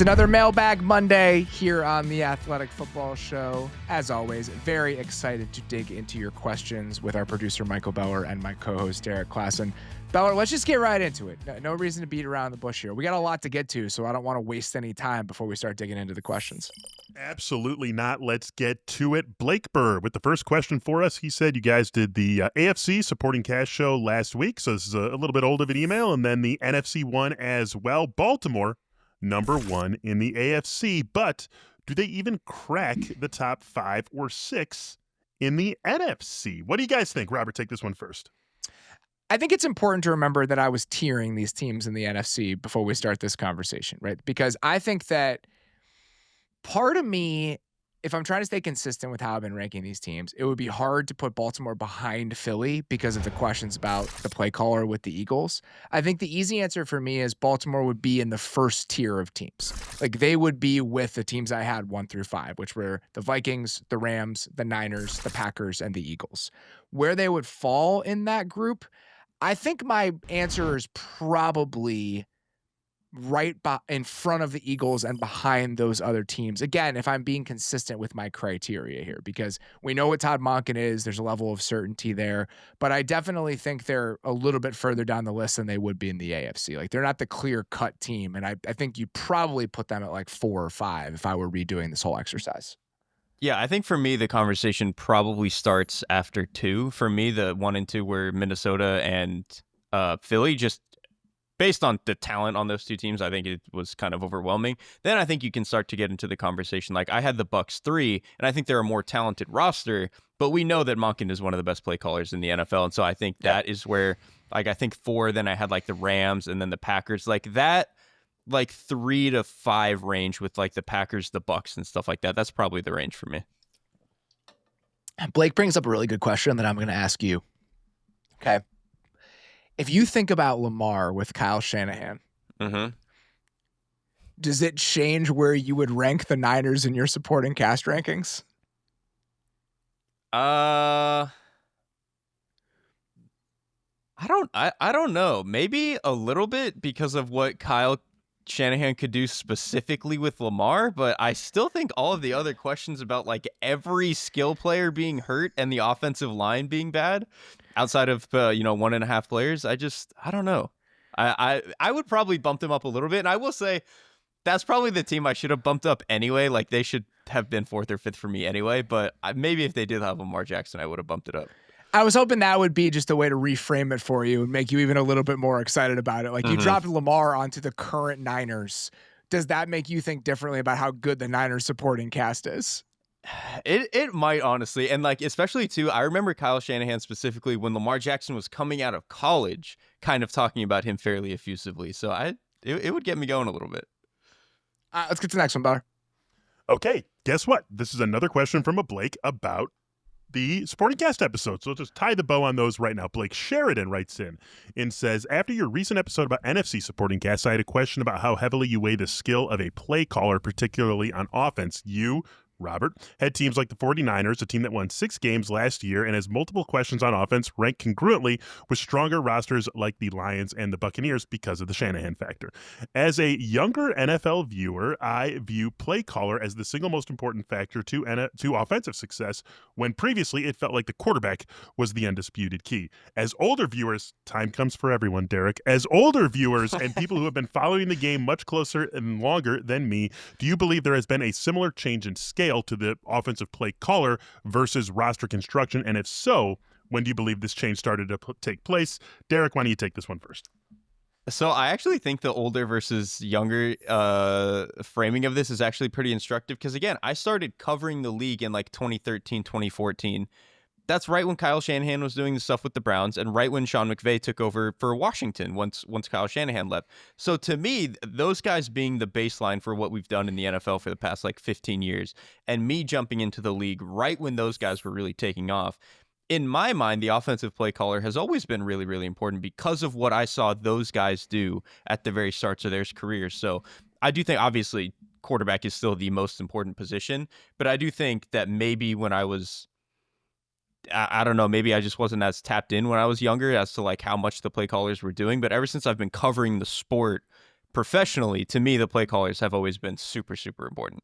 another Mailbag Monday here on the Athletic Football Show. As always, very excited to dig into your questions with our producer, Michael Beller, and my co-host, Derrik Klassen. Beller, let's just get right into it. No reason to beat around the bush here. We got a lot to get to, so I don't want to waste any time before we start digging into the questions. Absolutely not. Let's get to it. Blake Burr with the first question for us. He said you guys did the AFC supporting cast show last week, so this is a little bit old of an email, and then the NFC one as well. Baltimore, number one in the AFC, but do they even crack the top 5 or 6 in the NFC? What do you guys think? Robert, take this one first. I think it's important to remember that I was tiering these teams in the NFC before we start this conversation, right? Because I think that part of me, if I'm trying to stay consistent with how I've been ranking these teams, it would be hard to put Baltimore behind Philly because of the questions about the play caller with the Eagles. I think the easy answer for me is Baltimore would be in the first tier of teams. Like they would be with the teams I had 1 through 5, which were the Vikings, the Rams, the Niners, the Packers, and the Eagles. Where they would fall in that group, I think my answer is probably right in front of the Eagles and behind those other teams. Again, if I'm being consistent with my criteria here, because we know what Todd Monken is, there's a level of certainty there, but I definitely think they're a little bit further down the list than they would be in the AFC. Like they're not the clear-cut team, and I think you'd probably put them at like 4 or 5 if I were redoing this whole exercise. Yeah, I think for me, the conversation probably starts after 2. For me, the 1 and 2 were Minnesota and Philly, just based on the talent on those two teams. I think it was kind of overwhelming. Then I think you can start to get into the conversation. Like I had the Bucs 3, and I think they're a more talented roster, but we know that Monken is one of the best play callers in the NFL. And so I think that is where, like, I think 4, then I had like the Rams and then the Packers, like that, like 3 to 5 range with like the Packers, the Bucs and stuff like that. That's probably the range for me. Blake brings up a really good question that I'm going to ask you. Okay. If you think about Lamar with Kyle Shanahan, does it change where you would rank the Niners in your supporting cast rankings? I don't know. Maybe a little bit because of what Kyle Shanahan could do specifically with Lamar, but I still think all of the other questions about like every skill player being hurt and the offensive line being bad outside of 1.5 players, I don't know. I would probably bump them up a little bit, and I will say that's probably the team I should have bumped up anyway. Like they should have been 4th or 5th for me anyway, but maybe if they did have Lamar Jackson, I would have bumped it up. I was hoping that would be just a way to reframe it for you and make you even a little bit more excited about it. Like you dropped Lamar onto the current Niners. Does that make you think differently about how good the Niners supporting cast is? It might, honestly. And like, especially too, I remember Kyle Shanahan specifically when Lamar Jackson was coming out of college, kind of talking about him fairly effusively. So it would get me going a little bit. Let's get to the next one, Beller. Okay, guess what? This is another question from a Blake about the supporting cast episode. So just tie the bow on those right now. Blake Sheridan writes in and says, after your recent episode about NFC supporting cast, I had a question about how heavily you weigh the skill of a play caller, particularly on offense. You, Robert, had teams like the 49ers, a team that won 6 games last year and has multiple questions on offense, ranked congruently with stronger rosters like the Lions and the Buccaneers because of the Shanahan factor. As a younger NFL viewer, I view play caller as the single most important factor to offensive success, when previously it felt like the quarterback was the undisputed key. As older viewers, time comes for everyone, Derrik. As older viewers and people who have been following the game much closer and longer than me, do you believe there has been a similar change in scale to the offensive play caller versus roster construction? And if so, when do you believe this change started to take place? Derrik, why don't you take this one first? So I actually think the older versus younger framing of this is actually pretty instructive because, again, I started covering the league in like 2013, 2014. That's right when Kyle Shanahan was doing the stuff with the Browns and right when Sean McVay took over for Washington once Kyle Shanahan left. So to me, those guys being the baseline for what we've done in the NFL for the past like 15 years and me jumping into the league right when those guys were really taking off, in my mind, the offensive play caller has always been really, really important because of what I saw those guys do at the very starts of their careers. So I do think, obviously, quarterback is still the most important position, but I do think that maybe when I was, I don't know, maybe I just wasn't as tapped in when I was younger as to like how much the play callers were doing. But ever since I've been covering the sport professionally, to me, the play callers have always been super, super important.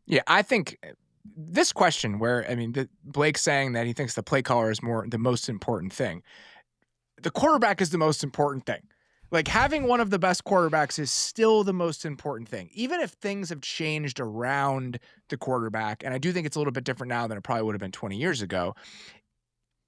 Yeah, I think this question where, I mean, Blake saying that he thinks the play caller is the most important thing. The quarterback is the most important thing. Like, having one of the best quarterbacks is still the most important thing, even if things have changed around the quarterback. And I do think it's a little bit different now than it probably would have been 20 years ago.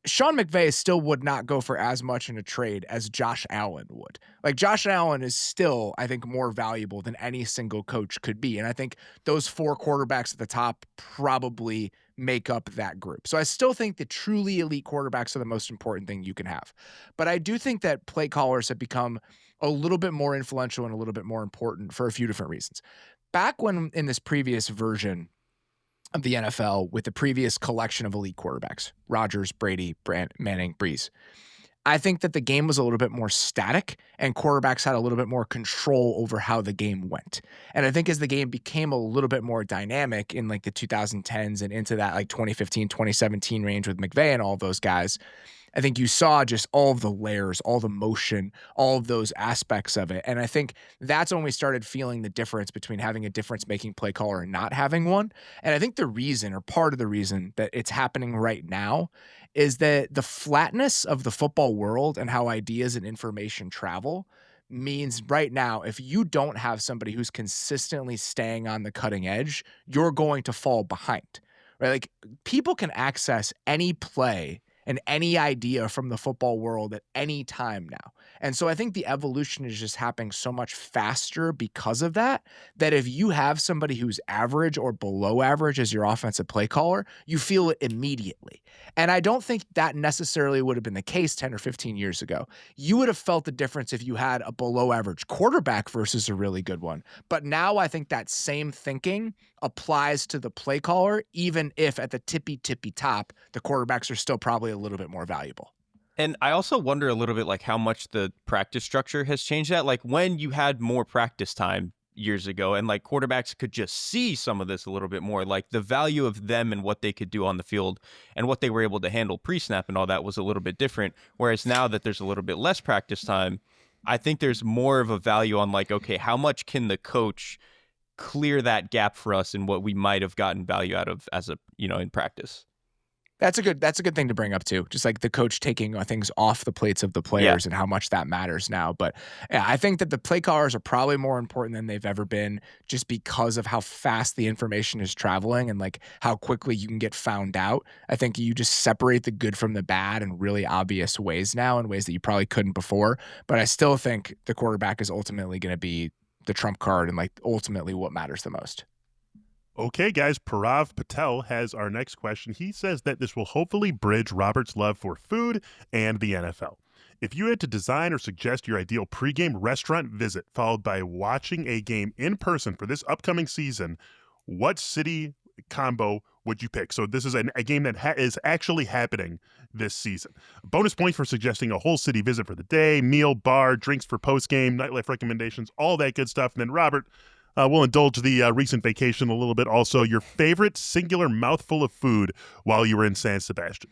Sean McVay still would not go for as much in a trade as Josh Allen would. Like, Josh Allen is still, I think, more valuable than any single coach could be. And I think those 4 quarterbacks at the top probably make up that group. So I still think the truly elite quarterbacks are the most important thing you can have. But I do think that play callers have become a little bit more influential and a little bit more important for a few different reasons. Back when in this previous version of the NFL with the previous collection of elite quarterbacks, Rodgers, Brady, Manning, Breeze, I think that the game was a little bit more static and quarterbacks had a little bit more control over how the game went. And I think as the game became a little bit more dynamic in like the 2010s and into that like 2015, 2017 range with McVay and all those guys, I think you saw just all of the layers, all the motion, all of those aspects of it. And I think that's when we started feeling the difference between having a difference-making play caller and not having one. And I think the reason, or part of the reason that it's happening right now, is that the flatness of the football world and how ideas and information travel means right now, if you don't have somebody who's consistently staying on the cutting edge, you're going to fall behind, right? Like, people can access any play and any idea from the football world at any time now. And so I think the evolution is just happening so much faster because of that, that if you have somebody who's average or below average as your offensive play caller, you feel it immediately. And I don't think that necessarily would have been the case 10 or 15 years ago. You would have felt the difference if you had a below average quarterback versus a really good one. But now I think that same thinking applies to the play caller, even if at the tippy top, the quarterbacks are still probably a little bit more valuable. And I also wonder a little bit like how much the practice structure has changed that. Like when you had more practice time years ago and like quarterbacks could just see some of this a little bit more, like the value of them and what they could do on the field and what they were able to handle pre-snap and all that was a little bit different. Whereas now that there's a little bit less practice time, I think there's more of a value on like, okay, how much can the coach clear that gap for us and what we might have gotten value out of as a, in practice. That's a good thing to bring up too. Just like the coach taking things off the plates of the players and how much that matters now. But yeah, I think that the play callers are probably more important than they've ever been just because of how fast the information is traveling and like how quickly you can get found out. I think you just separate the good from the bad in really obvious ways now, in ways that you probably couldn't before. But I still think the quarterback is ultimately going to be the trump card and like ultimately what matters the most. Okay, guys, Parav Patel has our next question. He says that this will hopefully bridge Robert's love for food and the NFL. If you had to design or suggest your ideal pregame restaurant visit followed by watching a game in person for this upcoming season, what city combo would you pick? So this is a game that is actually happening this season. Bonus points for suggesting a whole city visit for the day, meal, bar, drinks for postgame, nightlife recommendations, all that good stuff. And then Robert, we'll indulge the recent vacation a little bit. Also, your favorite singular mouthful of food while you were in San Sebastian.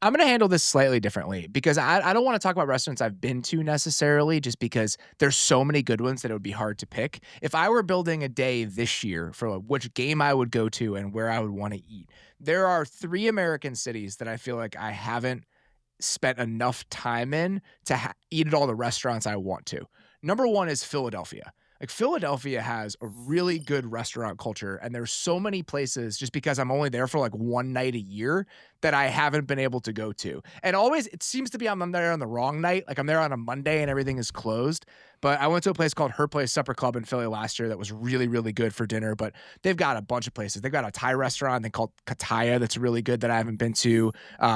I'm going to handle this slightly differently because I don't want to talk about restaurants I've been to necessarily just because there's so many good ones that it would be hard to pick. If I were building a day this year for which game I would go to and where I would want to eat, there are 3 American cities that I feel like I haven't spent enough time in to eat at all the restaurants I want to. Number 1 is Philadelphia. Like, Philadelphia has a really good restaurant culture, and there's so many places just because I'm only there for like one night a year that I haven't been able to go to. And always, it seems to be I'm there on the wrong night. Like, I'm there on a Monday and everything is closed. But I went to a place called Her Place Supper Club in Philly last year that was really, really good for dinner. But they've got a bunch of places. They've got a Thai restaurant they called Kataya that's really good that I haven't been to.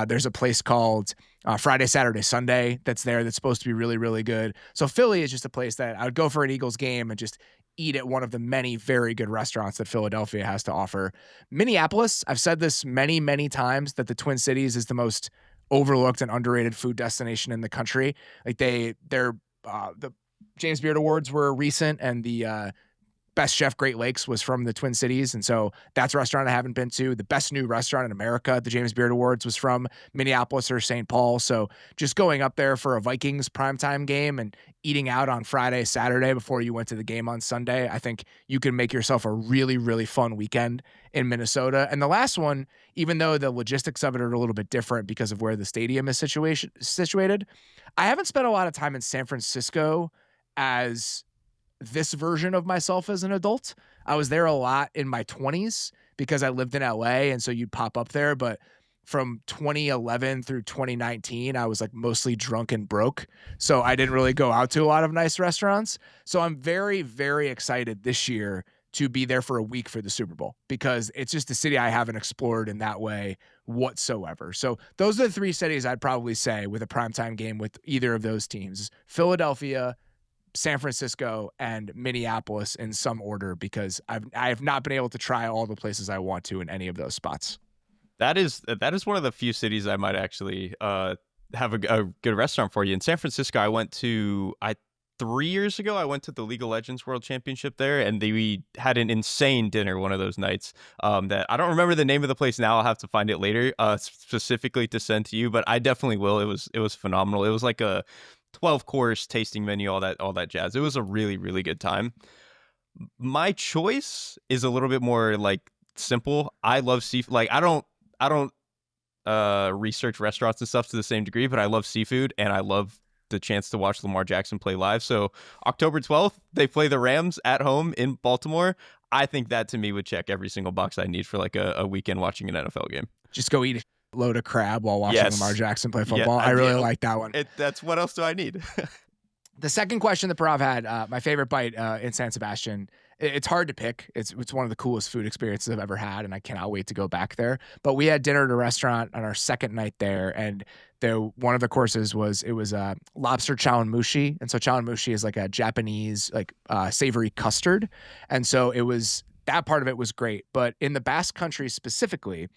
There's a place called Friday, Saturday, Sunday that's there that's supposed to be really, really good. So Philly is just a place that I would go for an Eagles game and just eat at one of the many very good restaurants that Philadelphia has to offer. Minneapolis, I've said this many, many times that the Twin Cities is the most overlooked and underrated food destination in the country. Like the James Beard Awards were recent, and the Best Chef Great Lakes was from the Twin Cities, and so that's a restaurant I haven't been to. The best new restaurant in America, the James Beard Awards, was from Minneapolis or St. Paul. So just going up there for a Vikings primetime game and eating out on Friday, Saturday before you went to the game on Sunday, I think you can make yourself a really, really fun weekend in Minnesota. And the last one, even though the logistics of it are a little bit different because of where the stadium is situated, I haven't spent a lot of time in San Francisco as this version of myself as an adult. I was there a lot in my 20s because I lived in LA, and so you'd pop up there. But from 2011 through 2019, I was like mostly drunk and broke. So I didn't really go out to a lot of nice restaurants. So I'm very, very excited this year to be there for a week for the Super Bowl because it's just a city I haven't explored in that way whatsoever. So those are the three cities I'd probably say with a primetime game with either of those teams: Philadelphia, San Francisco, and Minneapolis in some order, because I have not been able to try all the places I want to in any of those spots. That is one of the few cities I might actually have a good restaurant for you. In San Francisco, I went to 3 years ago. I went to the League of Legends World Championship there, and we had an insane dinner one of those nights. That I don't remember the name of the place now. I'll have to find it later, specifically to send to you. But I definitely will. It was phenomenal. It was like a 12-course tasting menu, all that jazz. It was a really, really good time. My choice is a little bit more like simple. I love seafood. Like I don't research restaurants and stuff to the same degree, but I love seafood and I love the chance to watch Lamar Jackson play live. So October 12th, they play the Rams at home in Baltimore. I think that to me would check every single box I need for like a weekend watching an NFL game. Just go eat a load of crab while watching Lamar Jackson play football. I really like that one. That's what else do I need? The second question that Parav had, my favorite bite in San Sebastian, it's hard to pick. It's one of the coolest food experiences I've ever had, and I cannot wait to go back there. But we had dinner at a restaurant on our second night there, and one of the courses was lobster chawanmushi. And so chawanmushi is like a Japanese savory custard. And so that part of it was great. But in the Basque Country specifically,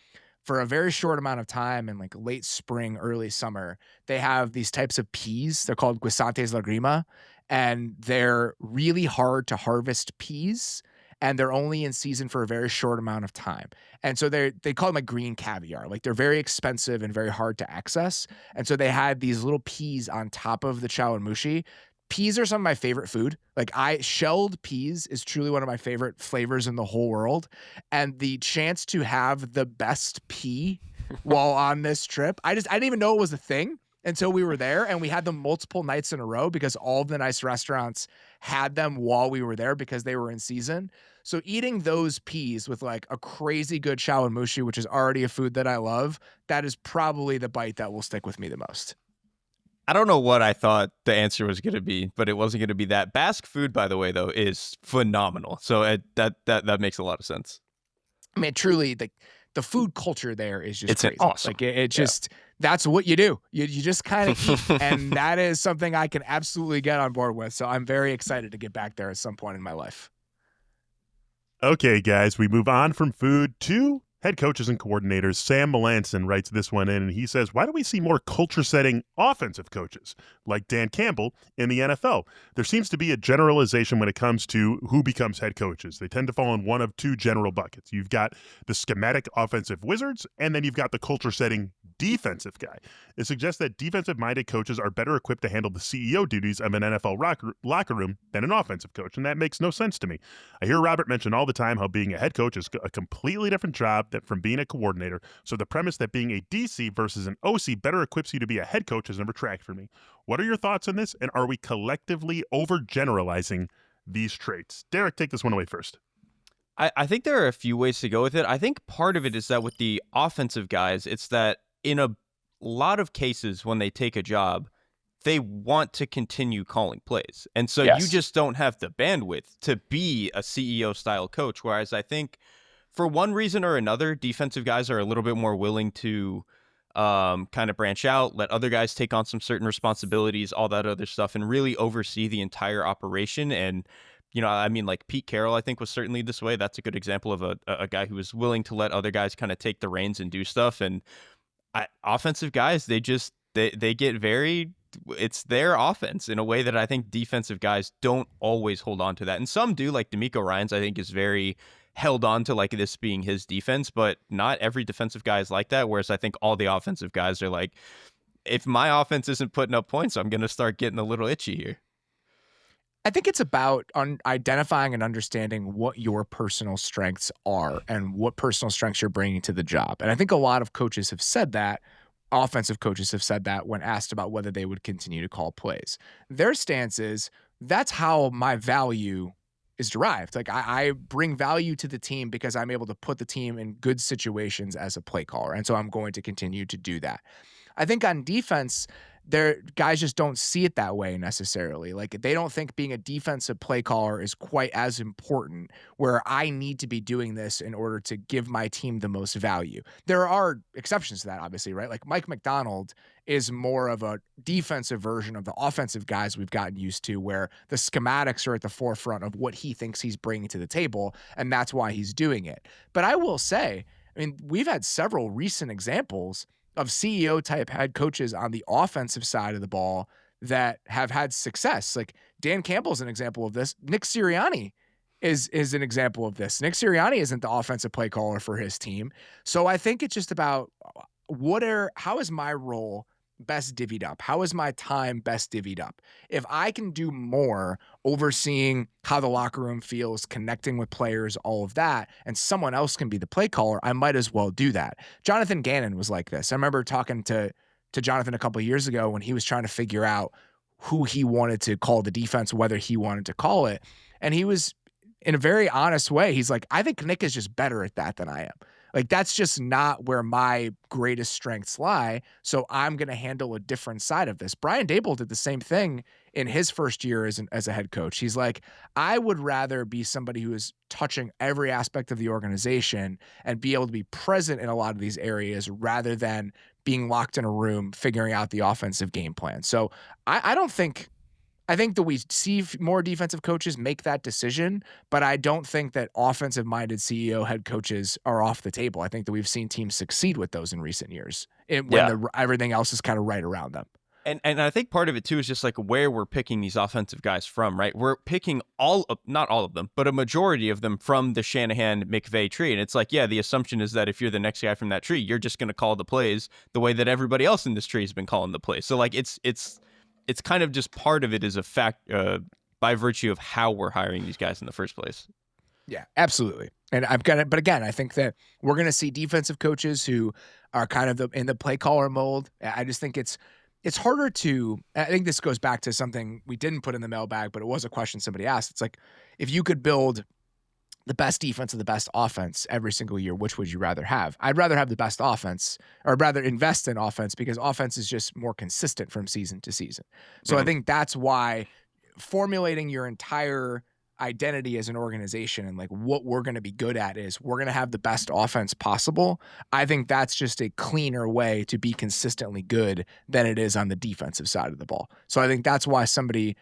for a very short amount of time in like late spring, early summer, they have these types of peas. They're called guisantes lagrima, and they're really hard to harvest peas, and they're only in season for a very short amount of time. And so they call them like green caviar. Like they're very expensive and very hard to access. And so they had these little peas on top of the chawanmushi. Peas are some of my favorite food. Shelled peas is truly one of my favorite flavors in the whole world. And the chance to have the best pea while on this trip, I didn't even know it was a thing until we were there. And we had them multiple nights in a row because all of the nice restaurants had them while we were there because they were in season. So eating those peas with like a crazy good chawanmushi, which is already a food that I love, that is probably the bite that will stick with me the most. I don't know what I thought the answer was going to be, but it wasn't going to be that. Basque food, by the way, though, is phenomenal. So that makes a lot, of sense. I mean, truly, the food culture there is just crazy. Awesome. Like that's what you do. You just kind of eat, and that is something I can absolutely get on board with. So I'm very excited to get back there at some point in my life. Okay, guys, we move on from food to head coaches and coordinators. Sam Melanson writes this one in, and he says, why do we see more culture-setting offensive coaches like Dan Campbell in the NFL? There seems to be a generalization when it comes to who becomes head coaches. They tend to fall in one of two general buckets. You've got the schematic offensive wizards, and then you've got the culture-setting defensive guy. It suggests that defensive-minded coaches are better equipped to handle the CEO duties of an NFL locker room than an offensive coach, and that makes no sense to me. I hear Robert mention all the time how being a head coach is a completely different job from being a coordinator, so the premise that being a DC versus an OC better equips you to be a head coach has never tracked for me. What are your thoughts on this, and are we collectively overgeneralizing these traits? Derrik, take this one away first. I think there are a few ways to go with it. I think part of it is that with the offensive guys, it's that in a lot of cases when they take a job, they want to continue calling plays. And so you just don't have the bandwidth to be a CEO-style coach, whereas I think for one reason or another, defensive guys are a little bit more willing to kind of branch out, let other guys take on some certain responsibilities, all that other stuff, and really oversee the entire operation. And, I mean, like Pete Carroll, I think, was certainly this way. That's a good example of a guy who was willing to let other guys kind of take the reins and do stuff. And offensive guys, they get very it's their offense in a way that I think defensive guys don't always hold on to that. And some do, like D'Amico Ryans, I think is very held on to like this being his defense, but not every defensive guy is like that. Whereas I think all the offensive guys are like, if my offense isn't putting up points, I'm going to start getting a little itchy here. I think it's about identifying and understanding what your personal strengths are and what personal strengths you're bringing to the job. And I think a lot of coaches have said that. Offensive coaches have said that when asked about whether they would continue to call plays. Their stance is that's how my value is derived. Like I bring value to the team because I'm able to put the team in good situations as a play caller. And so I'm going to continue to do that. I think on defense, guys just don't see it that way necessarily. Like they don't think being a defensive play caller is quite as important, where I need to be doing this in order to give my team the most value. There are exceptions to that, obviously, right? Like Mike McDonald is more of a defensive version of the offensive guys we've gotten used to, where the schematics are at the forefront of what he thinks he's bringing to the table, and that's why he's doing it. But I will say, I mean, we've had several recent examples of CEO type head coaches on the offensive side of the ball that have had success. Like Dan Campbell's an example of this. Nick Sirianni is an example of this. Nick Sirianni isn't the offensive play caller for his team. So I think it's just about how is my role best divvied up? How is my time best divvied up? If I can do more overseeing how the locker room feels, connecting with players, all of that, and someone else can be the play caller, I might as well do that. Jonathan Gannon was like this. I remember talking to Jonathan a couple of years ago when he was trying to figure out who he wanted to call the defense, whether he wanted to call it. And he was, in a very honest way, he's like, I think Nick is just better at that than I am. Like, that's just not where my greatest strengths lie. So I'm going to handle a different side of this. Brian Daboll did the same thing in his first year as a head coach. He's like, I would rather be somebody who is touching every aspect of the organization and be able to be present in a lot of these areas rather than being locked in a room figuring out the offensive game plan. So I think that we see more defensive coaches make that decision, but I don't think that offensive-minded CEO head coaches are off the table. I think that we've seen teams succeed with those in recent years when everything else is kind of right around them. And I think part of it, too, is just like where we're picking these offensive guys from, right? We're picking not all of them, but a majority of them from the Shanahan-McVay tree. And it's like, yeah, the assumption is that if you're the next guy from that tree, you're just going to call the plays the way that everybody else in this tree has been calling the plays. So, like, it's kind of just part of it is a fact by virtue of how we're hiring these guys in the first place. Yeah, absolutely. And but again, I think that we're going to see defensive coaches who are kind of in the play caller mold. I just think it's harder to, I think this goes back to something we didn't put in the mailbag, but it was a question somebody asked. It's like, if you could build the best defense and the best offense every single year, which would you rather have? I'd rather have the best offense, or I'd rather invest in offense, because offense is just more consistent from season to season. So I think that's why formulating your entire identity as an organization and like what we're going to be good at is we're going to have the best offense possible. I think that's just a cleaner way to be consistently good than it is on the defensive side of the ball. So I think that's why somebody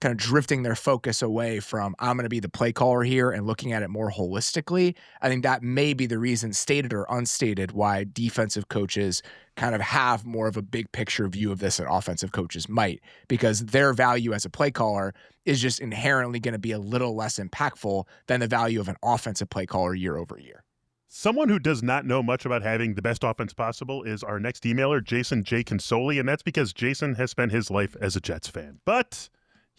kind of drifting their focus away from I'm going to be the play caller here and looking at it more holistically. I think that may be the reason, stated or unstated, why defensive coaches kind of have more of a big picture view of this than offensive coaches might, because their value as a play caller is just inherently going to be a little less impactful than the value of an offensive play caller year over year. Someone who does not know much about having the best offense possible is our next emailer, Jason J. Consoli, and that's because Jason has spent his life as a Jets fan. But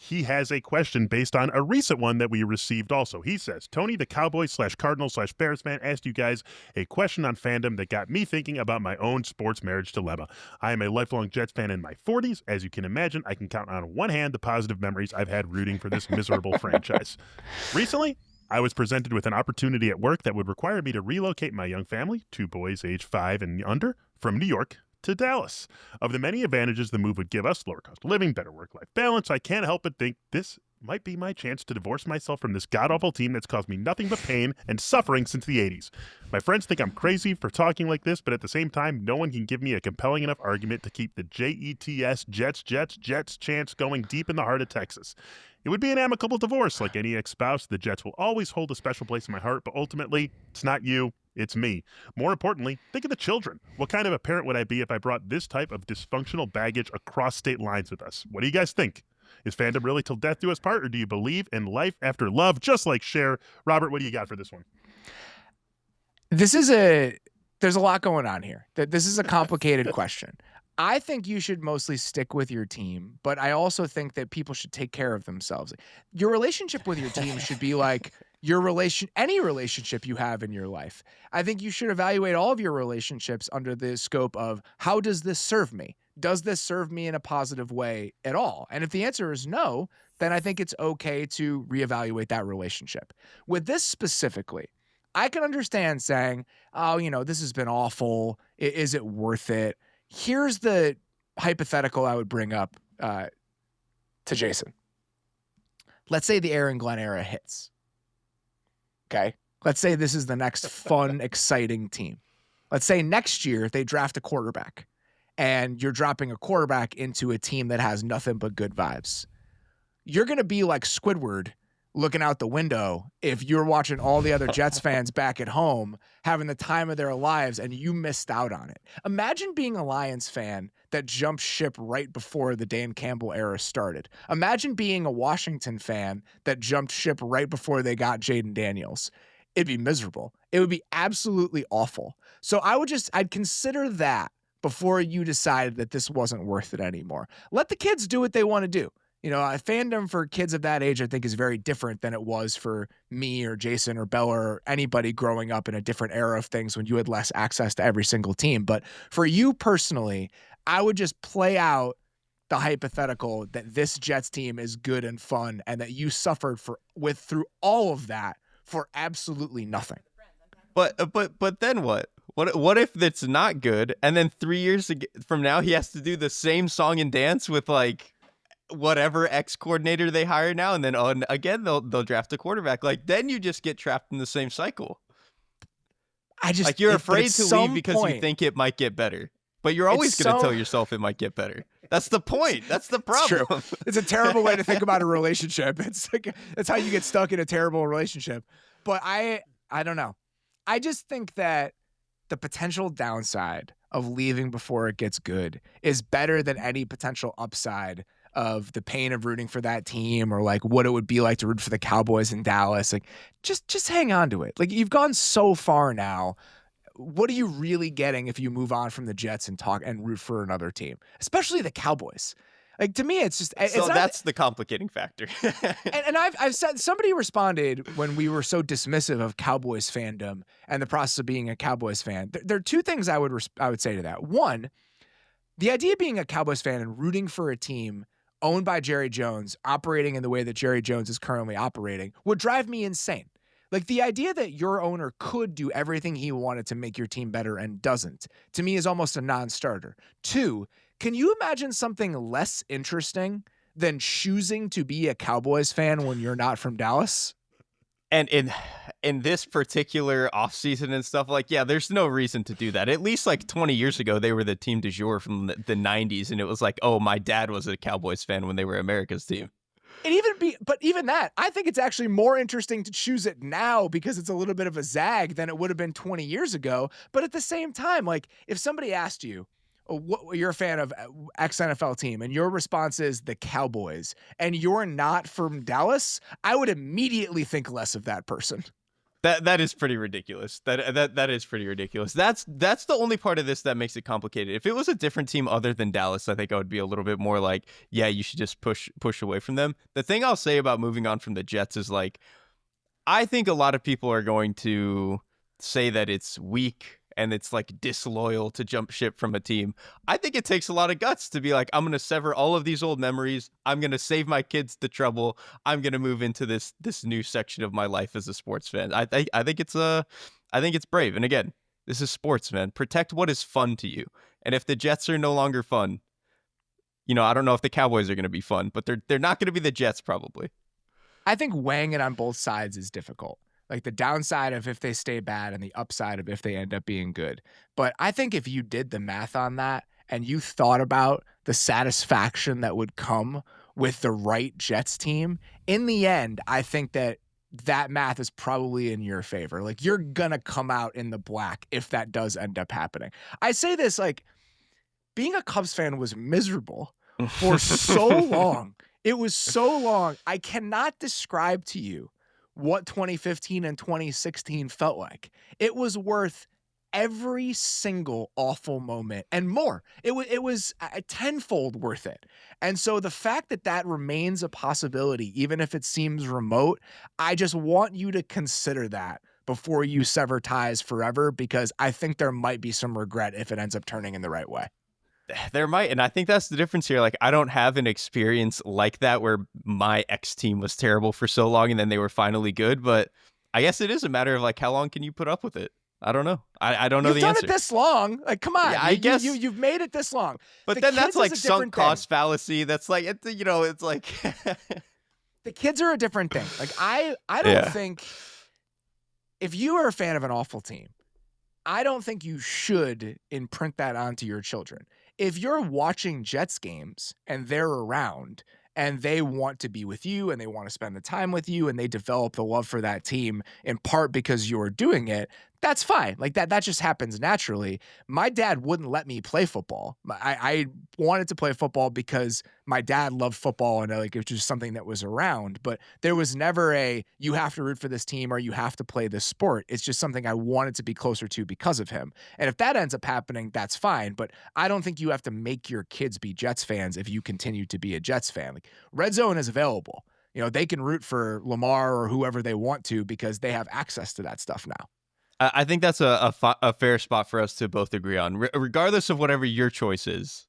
he has a question based on a recent one that we received also. He says, Tony, the Cowboys/Cardinals/Bears fan, asked you guys a question on fandom that got me thinking about my own sports marriage dilemma. I am a lifelong Jets fan in my 40s. As you can imagine, I can count on one hand the positive memories I've had rooting for this miserable franchise. Recently, I was presented with an opportunity at work that would require me to relocate my young family, 2 boys age 5 and under, from New York to Dallas. Of the many advantages the move would give us, lower cost of living, better work-life balance, I can't help but think this might be my chance to divorce myself from this god-awful team that's caused me nothing but pain and suffering since the 80s. My friends think I'm crazy for talking like this, but at the same time, no one can give me a compelling enough argument to keep the Jets chants going deep in the heart of Texas. It would be an amicable divorce. Like any ex-spouse, the Jets will always hold a special place in my heart, but ultimately, it's not you, It's me. More importantly, think of the children. What kind of a parent would I be if I brought this type of dysfunctional baggage across state lines with us? What do you guys think? Is fandom really till death do us part, or do you believe in life after love, just like Cher? Robert, what do you got for this one? There's a lot going on here. This is a complicated question. I think you should mostly stick with your team, but I also think that people should take care of themselves. Your relationship with your team should be like any relationship you have in your life. I think you should evaluate all of your relationships under the scope of, how does this serve me? Does this serve me in a positive way at all? And if the answer is no, then I think it's okay to reevaluate that relationship. With this specifically, I can understand saying, oh, this has been awful. Is it worth it? Here's the hypothetical I would bring up to Jason. Let's say the Aaron Glenn era hits. Okay? Let's say this is the next fun, exciting team. Let's say next year they draft a quarterback, and you're dropping a quarterback into a team that has nothing but good vibes. You're going to be like Squidward looking out the window if you're watching all the other Jets fans back at home having the time of their lives and you missed out on it. Imagine being a Lions fan that jumped ship right before the Dan Campbell era started. Imagine being a Washington fan that jumped ship right before they got Jaden Daniels. It'd be miserable. It would be absolutely awful. So I'd consider that before you decided that this wasn't worth it anymore. Let the kids do what they want to do. A fandom for kids of that age, I think, is very different than it was for me or Jason or Bella or anybody growing up in a different era of things when you had less access to every single team. But for you personally, I would just play out the hypothetical that this Jets team is good and fun and that you suffered through all of that for absolutely nothing. But then what? What if it's not good, and then 3 years from now he has to do the same song and dance with like whatever X coordinator they hire now, and then again they'll draft a quarterback. Like, then you just get trapped in the same cycle. You're afraid to leave because you think it might get better, but you're always going to tell yourself it might get better. That's the point. That's the problem. It's true. It's a terrible way to think about a relationship. It's how you get stuck in a terrible relationship. But I don't know. I just think that the potential downside of leaving before it gets good is better than any potential upside of the pain of rooting for that team, or like what it would be like to root for the Cowboys in Dallas. Like, just hang on to it. Like, you've gone so far now. What are you really getting if you move on from the Jets and root for another team, especially the Cowboys? Like, to me, it's that's the complicating factor. and I've said, somebody responded when we were so dismissive of Cowboys fandom and the process of being a Cowboys fan. There are two things I would say to that. One, the idea of being a Cowboys fan and rooting for a team owned by Jerry Jones, operating in the way that Jerry Jones is currently operating, would drive me insane. Like, the idea that your owner could do everything he wanted to make your team better and doesn't, to me, is almost a non-starter. Two, can you imagine something less interesting than choosing to be a Cowboys fan when you're not from Dallas? And in this particular offseason and stuff, like, yeah, there's no reason to do that. At least like 20 years ago, they were the team du jour from the 90s. And it was like, oh, my dad was a Cowboys fan when they were America's team. But even that, I think it's actually more interesting to choose it now because it's a little bit of a zag than it would have been 20 years ago. But at the same time, like, if somebody asked you, you're a fan of X NFL team, and your response is the Cowboys, and you're not from Dallas, I would immediately think less of that person. That is pretty ridiculous. That is pretty ridiculous. That's the only part of this that makes it complicated. If it was a different team other than Dallas, I think I would be a little bit more like, yeah, you should just push away from them. The thing I'll say about moving on from the Jets is, like, I think a lot of people are going to say that it's weak and it's like disloyal to jump ship from a team. I think it takes a lot of guts to be like, I'm going to sever all of these old memories. I'm going to save my kids the trouble. I'm going to move into this new section of my life as a sports fan. I think it's brave. And again, this is sports, man. Protect what is fun to you. And if the Jets are no longer fun, I don't know if the Cowboys are going to be fun, but they're not going to be the Jets probably. I think weighing it on both sides is difficult. Like, the downside of if they stay bad and the upside of if they end up being good. But I think if you did the math on that and you thought about the satisfaction that would come with the right Jets team, in the end, I think that that math is probably in your favor. Like, you're gonna come out in the black if that does end up happening. I say this, like, being a Cubs fan was miserable for so long. It was so long. I cannot describe to you what 2015 and 2016 felt like. It was worth every single awful moment and more. It was a tenfold worth it. And so the fact that that remains a possibility, even if it seems remote, I just want you to consider that before you sever ties forever, because I think there might be some regret if it ends up turning in the right way. There might, and I think that's the difference here. Like, I don't have an experience like that where my ex team was terrible for so long and then they were finally good, but I guess it is a matter of like, how long can you put up with it? I don't know. I don't know the answer. You've done it this long. Like, come on. Yeah, I guess you've made it this long. But then that's like sunk cost fallacy. That's like, it's like the kids are a different thing. Like, I don't think, if you are a fan of an awful team, I don't think you should imprint that onto your children. If you're watching Jets games and they're around and they want to be with you and they want to spend the time with you and they develop the love for that team in part because you're doing it, that's fine. Like, that just happens naturally. My dad wouldn't let me play football. I wanted to play football because my dad loved football and like it was just something that was around, but there was never a, you have to root for this team or you have to play this sport. It's just something I wanted to be closer to because of him. And if that ends up happening, that's fine. But I don't think you have to make your kids be Jets fans if you continue to be a Jets fan. Like, Red Zone is available. You know, they can root for Lamar or whoever they want to because they have access to that stuff now. I think that's a fair spot for us to both agree on. Regardless of whatever your choice is,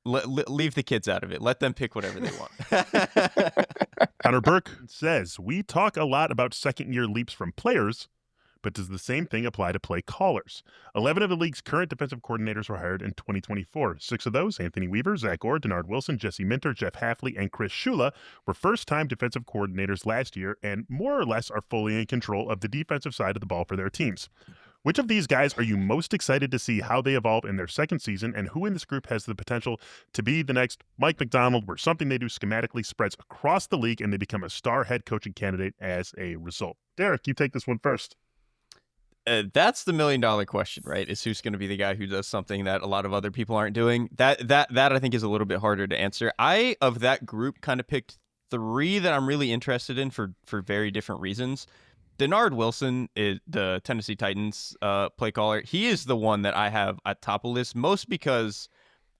leave the kids out of it. Let them pick whatever they want. Connor Burke says, we talk a lot about second-year leaps from players, but does the same thing apply to play callers? 11 of the league's current defensive coordinators were hired in 2024. 6 of those, Anthony Weaver, Zach Orr, Denard Wilson, Jesse Minter, Jeff Hafley, and Chris Shula, were first-time defensive coordinators last year and more or less are fully in control of the defensive side of the ball for their teams. Which of these guys are you most excited to see how they evolve in their second season, and who in this group has the potential to be the next Mike McDonald, where something they do schematically spreads across the league and they become a star head coaching candidate as a result? Derrik, you take this one first. That's the $1 million question, right? Is who's going to be the guy who does something that a lot of other people aren't doing? That I think is a little bit harder to answer. I, of that group, kind of picked 3 that I'm really interested in for very different reasons. Denard Wilson is the Tennessee Titans play caller. He is the one that I have at top of list, most because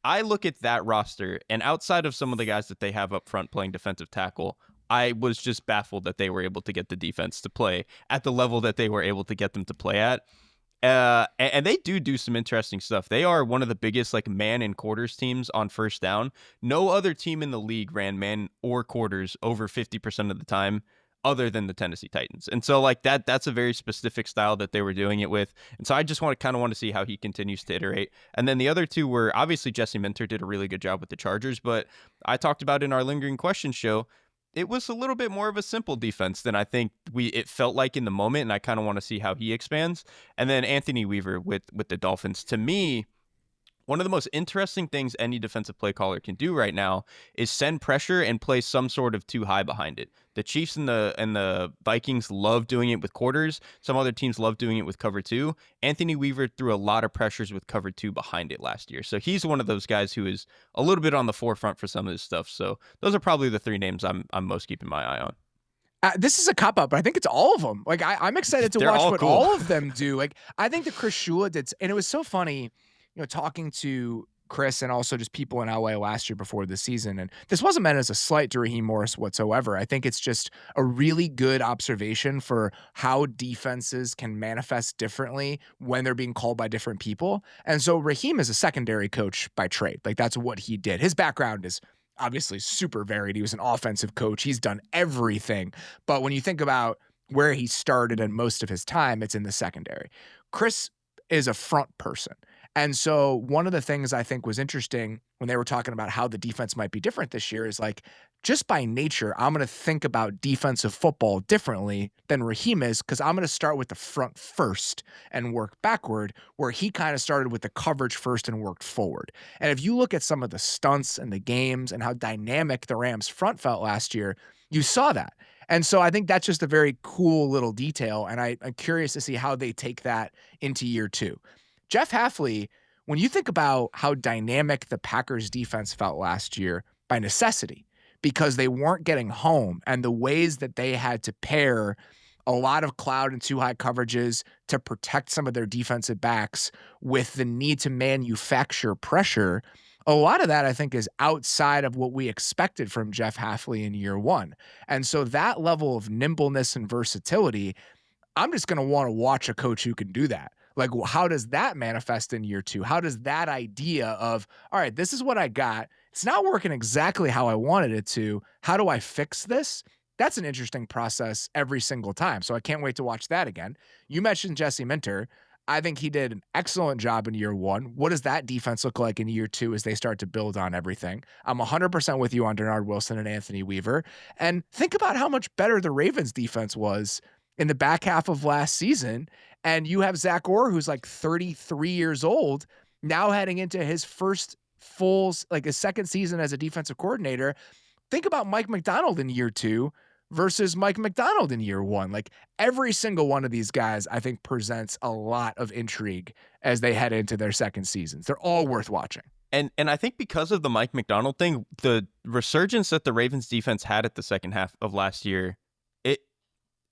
I look at that roster, and outside of some of the guys that they have up front playing defensive tackle, I was just baffled that they were able to get the defense to play at the level that they were able to get them to play at. And they do some interesting stuff. They are one of the biggest like man and quarters teams on first down. No other team in the league ran man or quarters over 50% of the time other than the Tennessee Titans. And so like that's a very specific style that they were doing it with. And so I just want to see how he continues to iterate. And then the other 2 were obviously Jesse Minter did a really good job with the Chargers, but I talked about in our Lingering Questions show, it was a little bit more of a simple defense than I think it felt like in the moment, and I kind of want to see how he expands. And then Anthony Weaver with the Dolphins. To me, one of the most interesting things any defensive play caller can do right now is send pressure and play some sort of too high behind it. The Chiefs and the Vikings love doing it with quarters. Some other teams love doing it with cover 2. Anthony Weaver threw a lot of pressures with cover 2 behind it last year. So he's one of those guys who is a little bit on the forefront for some of this stuff. So those are probably the 3 names I'm most keeping my eye on. This is a cop-out, but I think it's all of them. Like, I'm excited to watch what cool. all of them do. Like, I think the Chris Shula did, and it was so funny, talking to Chris and also just people in LA last year before the season. And this wasn't meant as a slight to Raheem Morris whatsoever. I think it's just a really good observation for how defenses can manifest differently when they're being called by different people. And so Raheem is a secondary coach by trade. Like, that's what he did. His background is obviously super varied. He was an offensive coach. He's done everything. But when you think about where he started and most of his time, it's in the secondary. Chris is a front person. And so one of the things I think was interesting when they were talking about how the defense might be different this year is like, just by nature, I'm going to think about defensive football differently than Raheem is, because I'm going to start with the front first and work backward, where he kind of started with the coverage first and worked forward. And if you look at some of the stunts and the games and how dynamic the Rams front felt last year, you saw that. And so I think that's just a very cool little detail, and I'm curious to see how they take that into year 2. Jeff Hafley, when you think about how dynamic the Packers defense felt last year, by necessity, because they weren't getting home, and the ways that they had to pair a lot of cloud and too high coverages to protect some of their defensive backs with the need to manufacture pressure, a lot of that I think is outside of what we expected from Jeff Hafley in year 1. And so that level of nimbleness and versatility, I'm just going to want to watch a coach who can do that. Like, how does that manifest in year 2? How does that idea of, all right, this is what I got. It's not working exactly how I wanted it to. How do I fix this? That's an interesting process every single time. So I can't wait to watch that again. You mentioned Jesse Minter. I think he did an excellent job in year 1. What does that defense look like in year 2 as they start to build on everything? I'm 100% with you on Denard Wilson and Anthony Weaver. And think about how much better the Ravens defense was in the back half of last season. And you have Zach Orr, who's like 33 years old, now heading into his first his second season as a defensive coordinator. Think about Mike McDonald in year 2 versus Mike McDonald in year 1. Like, every single one of these guys, I think, presents a lot of intrigue as they head into their second seasons. They're all worth watching. And I think because of the Mike McDonald thing, the resurgence that the Ravens defense had at the second half of last year,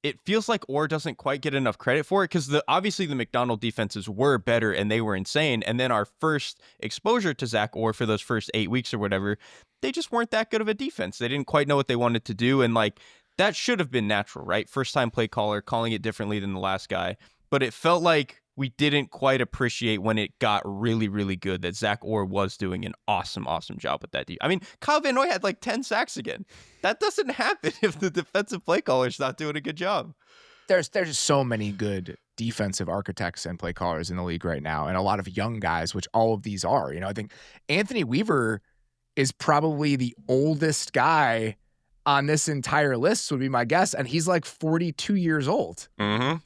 it feels like Orr doesn't quite get enough credit for it, because obviously the McDonald defenses were better and they were insane. And then our first exposure to Zach Orr for those first 8 weeks or whatever, they just weren't that good of a defense. They didn't quite know what they wanted to do. And like, that should have been natural, right? First time play caller, calling it differently than the last guy. But it felt like we didn't quite appreciate when it got really, really good that Zach Orr was doing an awesome, awesome job with that. I mean, Kyle Van Noy had like 10 sacks again. That doesn't happen if the defensive play caller's not doing a good job. There's just so many good defensive architects and play callers in the league right now, and a lot of young guys, which all of these are. I think Anthony Weaver is probably the oldest guy on this entire list, would be my guess, and he's like 42 years old,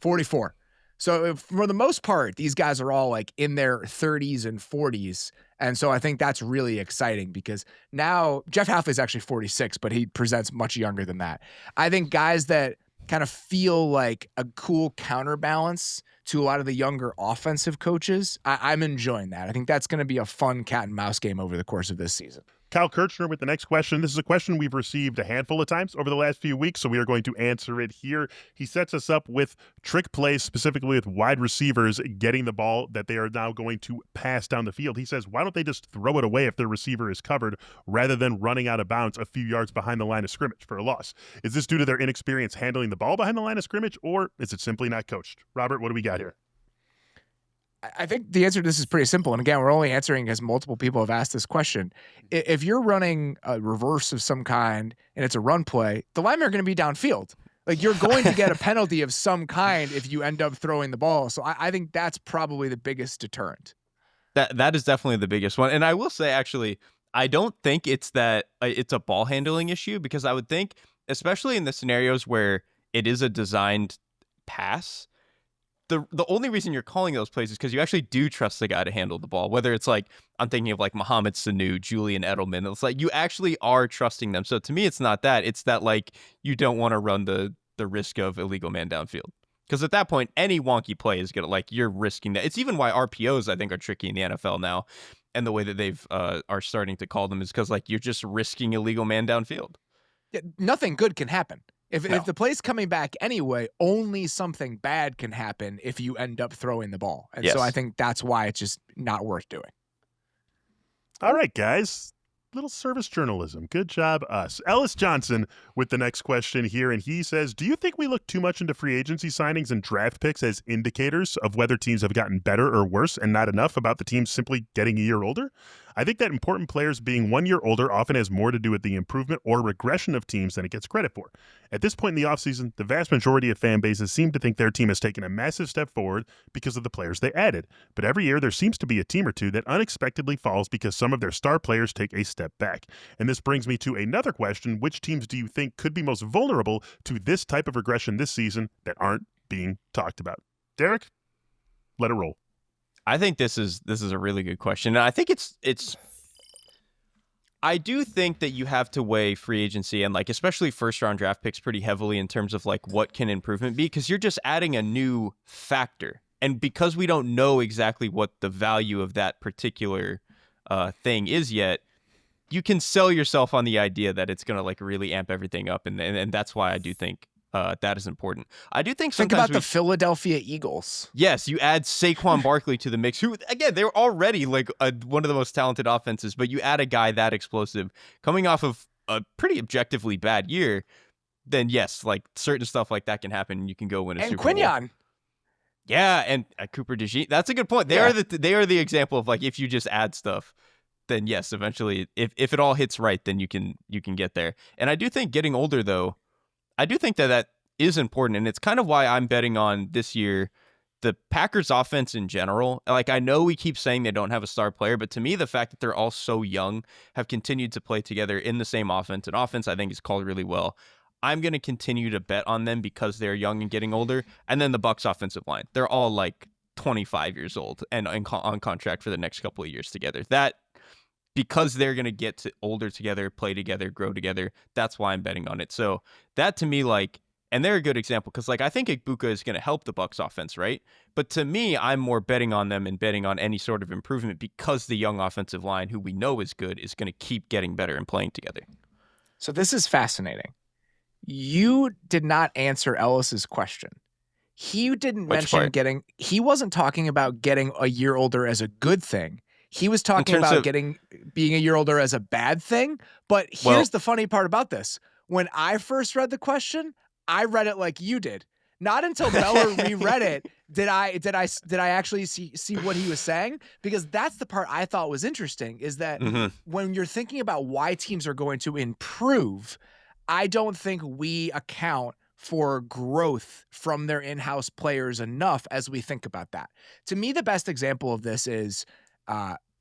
44. So for the most part, these guys are all like in their 30s and 40s. And so I think that's really exciting, because now Jeff Hafley is actually 46, but he presents much younger than that. I think guys that kind of feel like a cool counterbalance to a lot of the younger offensive coaches, I'm enjoying that. I think that's going to be a fun cat and mouse game over the course of this season. Kyle Kirchner with the next question. This is a question we've received a handful of times over the last few weeks, so we are going to answer it here. He sets us up with trick plays, specifically with wide receivers getting the ball that they are now going to pass down the field. He says, why don't they just throw it away if their receiver is covered rather than running out of bounds a few yards behind the line of scrimmage for a loss? Is this due to their inexperience handling the ball behind the line of scrimmage, or is it simply not coached? Robert, what do we got here? I think the answer to this is pretty simple. And again, we're only answering because multiple people have asked this question. If you're running a reverse of some kind and it's a run play, the linemen are going to be downfield. Like, you're going to get a penalty of some kind if you end up throwing the ball. So I think that's probably the biggest deterrent. That is definitely the biggest one. And I will say, actually, I don't think it's a ball handling issue, because I would think, especially in the scenarios where it is a designed pass, the only reason you're calling those plays is because you actually do trust the guy to handle the ball. Whether it's like, I'm thinking of like Mohamed Sanu, Julian Edelman. It's like you actually are trusting them. So to me, it's not that. It's that like you don't want to run the risk of illegal man downfield. Because at that point, any wonky play is gonna, like, you're risking that. It's even why RPOs, I think, are tricky in the NFL now, and the way that they've are starting to call them is because like you're just risking illegal man downfield. Yeah, nothing good can happen. If the play's coming back anyway, only something bad can happen if you end up throwing the ball. And so I think that's why it's just not worth doing. All right, guys. Little service journalism. Good job, us. Ellis Johnson with the next question here, and he says, do you think we look too much into free agency signings and draft picks as indicators of whether teams have gotten better or worse, and not enough about the teams simply getting a year older? I think that important players being 1 year older often has more to do with the improvement or regression of teams than it gets credit for. At this point in the offseason, the vast majority of fan bases seem to think their team has taken a massive step forward because of the players they added. But every year, there seems to be a team or two that unexpectedly falls because some of their star players take a step back. And this brings me to another question. Which teams do you think could be most vulnerable to this type of regression this season that aren't being talked about? Derrik, let it roll. I think this is a really good question. And I think I do think that you have to weigh free agency and like especially first round draft picks pretty heavily in terms of like what can improvement be, because you're just adding a new factor. And because we don't know exactly what the value of that particular thing is yet, you can sell yourself on the idea that it's going to like really amp everything up. And that's why I do think that is important. I do think Think sometimes about the Philadelphia Eagles. yes, you add Saquon Barkley to the mix, who, again, they were already like one of the most talented offenses, but you add a guy that explosive coming off of a pretty objectively bad year, then yes, like certain stuff like that can happen and you can go win a And Super Bowl. Quinyon. Yeah, and Cooper DeJean. That's a good point. They are the example of like if you just add stuff, then yes, eventually if it all hits right, then you can get there. And I do think getting older though, I do think that is important, and it's kind of why I'm betting on this year the Packers offense in general. Like, I know we keep saying they don't have a star player, but to me, the fact that they're all so young, have continued to play together in the same offense, and offense I think is called really well. I'm going to continue to bet on them because they're young and getting older. And then the Bucs offensive line, they're all like 25 years old and on contract for the next couple of years together. That, because they're going to get older together, play together, grow together, that's why I'm betting on it. So that to me, like, and they're a good example because, like, I think Igbuka is going to help the Bucs offense, right? But to me, I'm more betting on them and betting on any sort of improvement because the young offensive line, who we know is good, is going to keep getting better and playing together. So this is fascinating. You did not answer Ellis's question. He didn't mention he wasn't talking about getting a year older as a good thing. He was talking about being a year older as a bad thing. But here's the funny part about this. When I first read the question, I read it like you did. Not until Beller reread it did I actually see what he was saying, because that's the part I thought was interesting, is that when you're thinking about why teams are going to improve, I don't think we account for growth from their in-house players enough as we think about that. To me, the best example of this is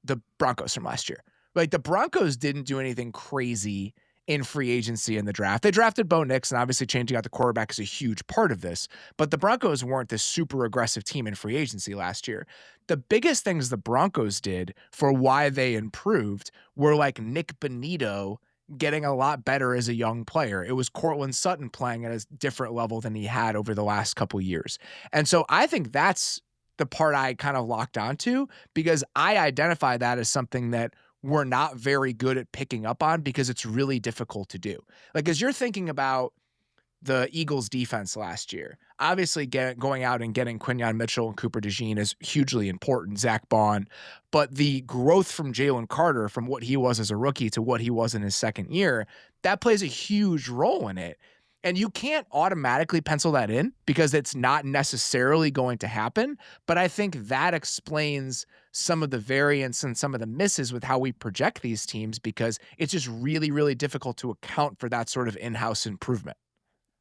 the Broncos from last year. Like, the Broncos didn't do anything crazy in free agency in the draft. They drafted Bo Nix, and obviously changing out the quarterback is a huge part of this, but the Broncos weren't this super aggressive team in free agency last year. The biggest things the Broncos did for why they improved were like Nick Bonito getting a lot better as a young player. It was Cortland Sutton playing at a different level than he had over the last couple years. And so I think that's the part I kind of locked onto, because I identify that as something that we're not very good at picking up on because it's really difficult to do. Like, as you're thinking about the Eagles defense last year, obviously going out and getting Quinyon Mitchell and Cooper DeJean is hugely important, Zach Bond, but the growth from Jalen Carter, from what he was as a rookie to what he was in his second year, that plays a huge role in it. And you can't automatically pencil that in because it's not necessarily going to happen. But I think that explains some of the variance and some of the misses with how we project these teams, because it's just really, really difficult to account for that sort of in-house improvement.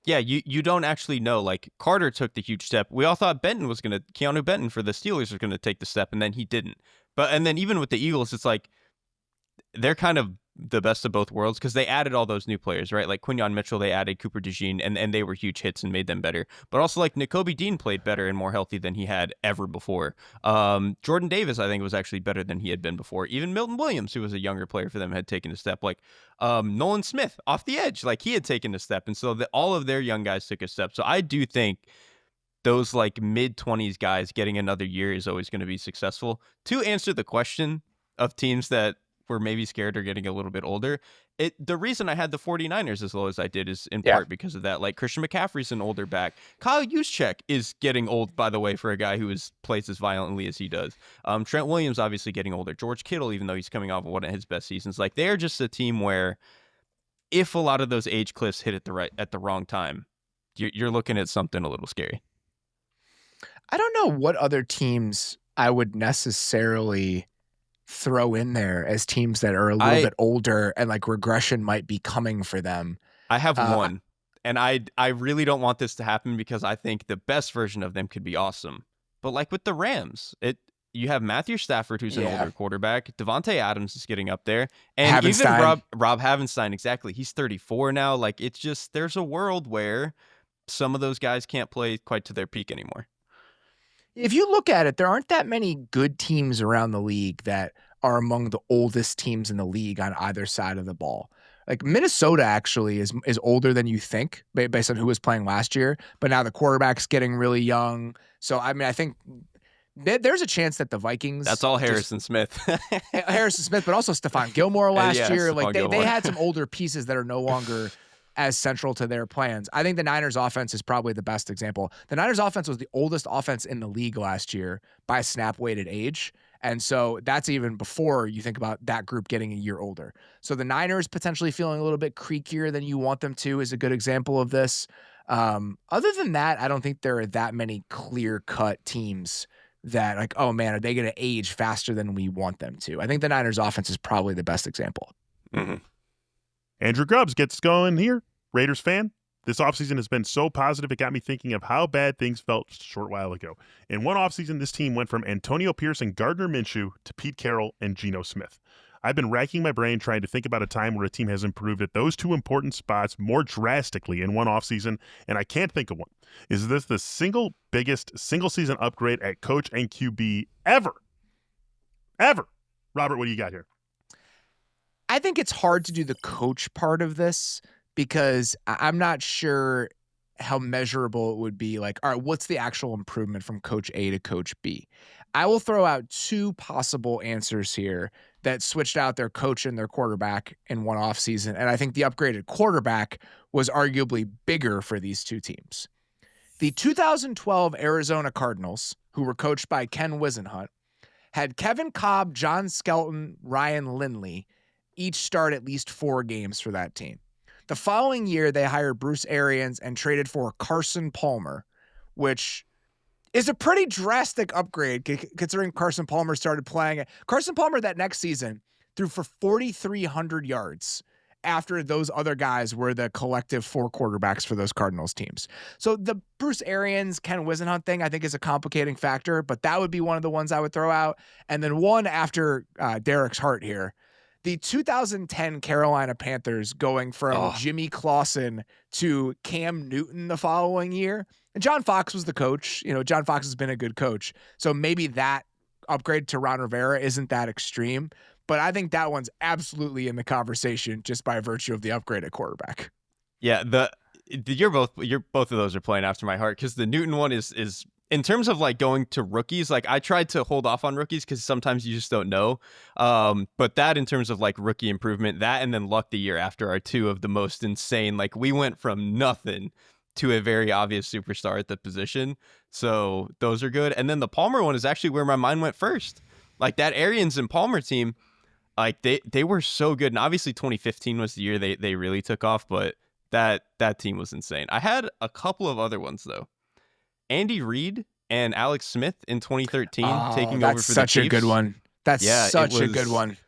Yeah, you don't actually know. Like, Carter took the huge step. We all thought Keanu Benton for the Steelers was going to take the step, and then he didn't. And then even with the Eagles, it's like they're kind of the best of both worlds because they added all those new players, right? Like Quinyon Mitchell, they added Cooper DeJean, and they were huge hits and made them better. But also, like, Nakobe Dean played better and more healthy than he had ever before. Jordan Davis, I think, was actually better than he had been before. Even Milton Williams, who was a younger player for them, had taken a step. Like, Nolan Smith off the edge, like, he had taken a step. And so all of their young guys took a step. So I do think those, like, mid-20s guys getting another year is always going to be successful. To answer the question of teams that were maybe scared or getting a little bit older, the reason I had the 49ers as low as I did is in part because of that. Like, Christian McCaffrey's an older back. Kyle Juszczyk is getting old, by the way, for a guy who plays as violently as he does. Trent Williams obviously getting older. George Kittle, even though he's coming off of one of his best seasons, like, they're just a team where if a lot of those age cliffs hit at the wrong time, you're looking at something a little scary. I don't know what other teams I would necessarily throw in there as teams that are a little bit older and like regression might be coming for them. I have one, and I really don't want this to happen because I think the best version of them could be awesome. But like with the Rams, you have Matthew Stafford, who's an older quarterback. Devontae Adams is getting up there, and even Rob Havenstein, exactly. He's 34 now. Like, it's just, there's a world where some of those guys can't play quite to their peak anymore. If you look at it, there aren't that many good teams around the league that are among the oldest teams in the league on either side of the ball. Like Minnesota actually is older than you think based on who was playing last year, but now the quarterback's getting really young. So, I mean, I think there's a chance that the Vikings. That's all Harrison Smith. Harrison Smith, but also Stephon Gilmore last year. Like they had some older pieces that are no longer as central to their plans. I think the Niners offense is probably the best example. The Niners offense was the oldest offense in the league last year by snap weighted age. And so that's even before you think about that group getting a year older. So the Niners potentially feeling a little bit creakier than you want them to is a good example of this. Other than that, I don't think there are that many clear-cut teams that like, oh man, are they going to age faster than we want them to? I think the Niners offense is probably the best example. Mm-hmm. Andrew Grubbs gets going here. Raiders fan. This offseason has been so positive, it got me thinking of how bad things felt just a short while ago. In one offseason, this team went from Antonio Pierce and Gardner Minshew to Pete Carroll and Geno Smith. I've been racking my brain trying to think about a time where a team has improved at those two important spots more drastically in one offseason, and I can't think of one. Is this the single biggest single-season upgrade at coach and QB ever? Ever. Robert, what do you got here? I think it's hard to do the coach part of this because I'm not sure how measurable it would be. Like, all right, what's the actual improvement from coach A to coach B? I will throw out two possible answers here that switched out their coach and their quarterback in one offseason. And I think the upgraded quarterback was arguably bigger for these two teams. The 2012 Arizona Cardinals, who were coached by Ken Wisenhunt, had Kevin Kolb, John Skelton, Ryan Lindley each start at least 4 games for that team. The following year, they hired Bruce Arians and traded for Carson Palmer, which is a pretty drastic upgrade considering Carson Palmer started playing. Carson Palmer that next season threw for 4,300 yards after those other guys were the collective 4 quarterbacks for those Cardinals teams. So the Bruce Arians, Ken Wisenhunt thing, I think is a complicating factor, but that would be one of the ones I would throw out. And then one after Derrick's heart here. The 2010 Carolina Panthers going from Jimmy Klassen to Cam Newton the following year. And John Fox was the coach. You know, John Fox has been a good coach. So maybe that upgrade to Ron Rivera isn't that extreme. But I think that one's absolutely in the conversation just by virtue of the upgrade at quarterback. Yeah, you're both of those are playing after my heart because the Newton one is in terms of like going to rookies, like I tried to hold off on rookies because sometimes you just don't know. But that in terms of like rookie improvement, that and then Luck the year after are two of the most insane. Like we went from nothing to a very obvious superstar at the position. So those are good. And then the Palmer one is actually where my mind went first. Like that Arians and Palmer team, like they were so good. And obviously 2015 was the year they really took off, but that team was insane. I had a couple of other ones though. Andy Reid and Alex Smith in 2013 taking over for the Chiefs. That's such a good one. That's such a good one.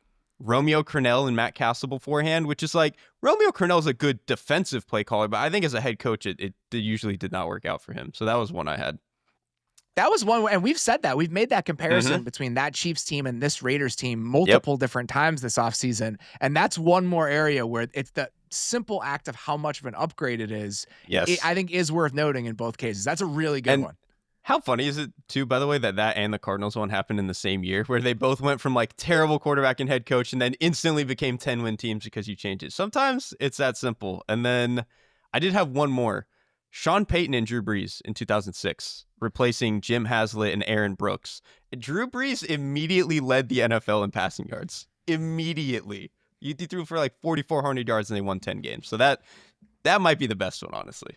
Romeo Crennel and Matt Castle beforehand, which is like Romeo Crennel's a good defensive play caller, but I think as a head coach, it usually did not work out for him. So that was one I had. That was one, and we've said that. We've made that comparison between that Chiefs team and this Raiders team multiple different times this offseason. And that's one more area where it's the simple act of how much of an upgrade it is. Yes. I think is worth noting in both cases. That's a really good one. How funny is it, too, by the way, that and the Cardinals one happened in the same year where they both went from like terrible quarterback and head coach and then instantly became 10-win teams because you changed it. Sometimes it's that simple. And then I did have one more. Sean Payton and Drew Brees in 2006, replacing Jim Haslett and Aaron Brooks. Drew Brees immediately led the NFL in passing yards. Immediately. He threw for like 4,400 yards and they won 10 games. So that might be the best one, honestly.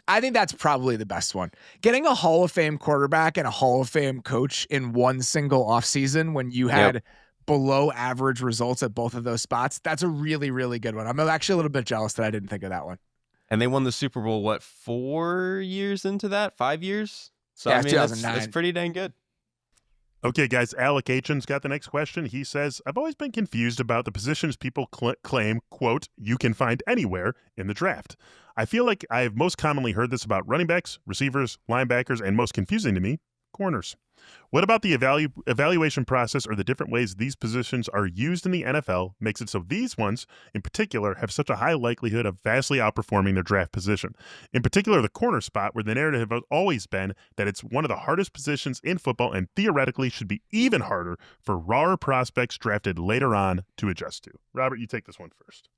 I think that's probably the best one. Getting a Hall of Fame quarterback and a Hall of Fame coach in one single offseason when you had below average results at both of those spots, that's a really, really good one. I'm actually a little bit jealous that I didn't think of that one. And they won the Super Bowl, 4 years into that? 5 years? So, yeah, I mean, 2009. that's pretty dang good. Okay, guys, Alec Achen's got the next question. He says, I've always been confused about the positions people claim, quote, you can find anywhere in the draft. I feel like I have most commonly heard this about running backs, receivers, linebackers, and most confusing to me, corners. What about the evaluation process or the different ways these positions are used in the NFL makes it so these ones, in particular, have such a high likelihood of vastly outperforming their draft position? In particular, the corner spot, where the narrative has always been that it's one of the hardest positions in football and theoretically should be even harder for rawer prospects drafted later on to adjust to. Robert, you take this one first.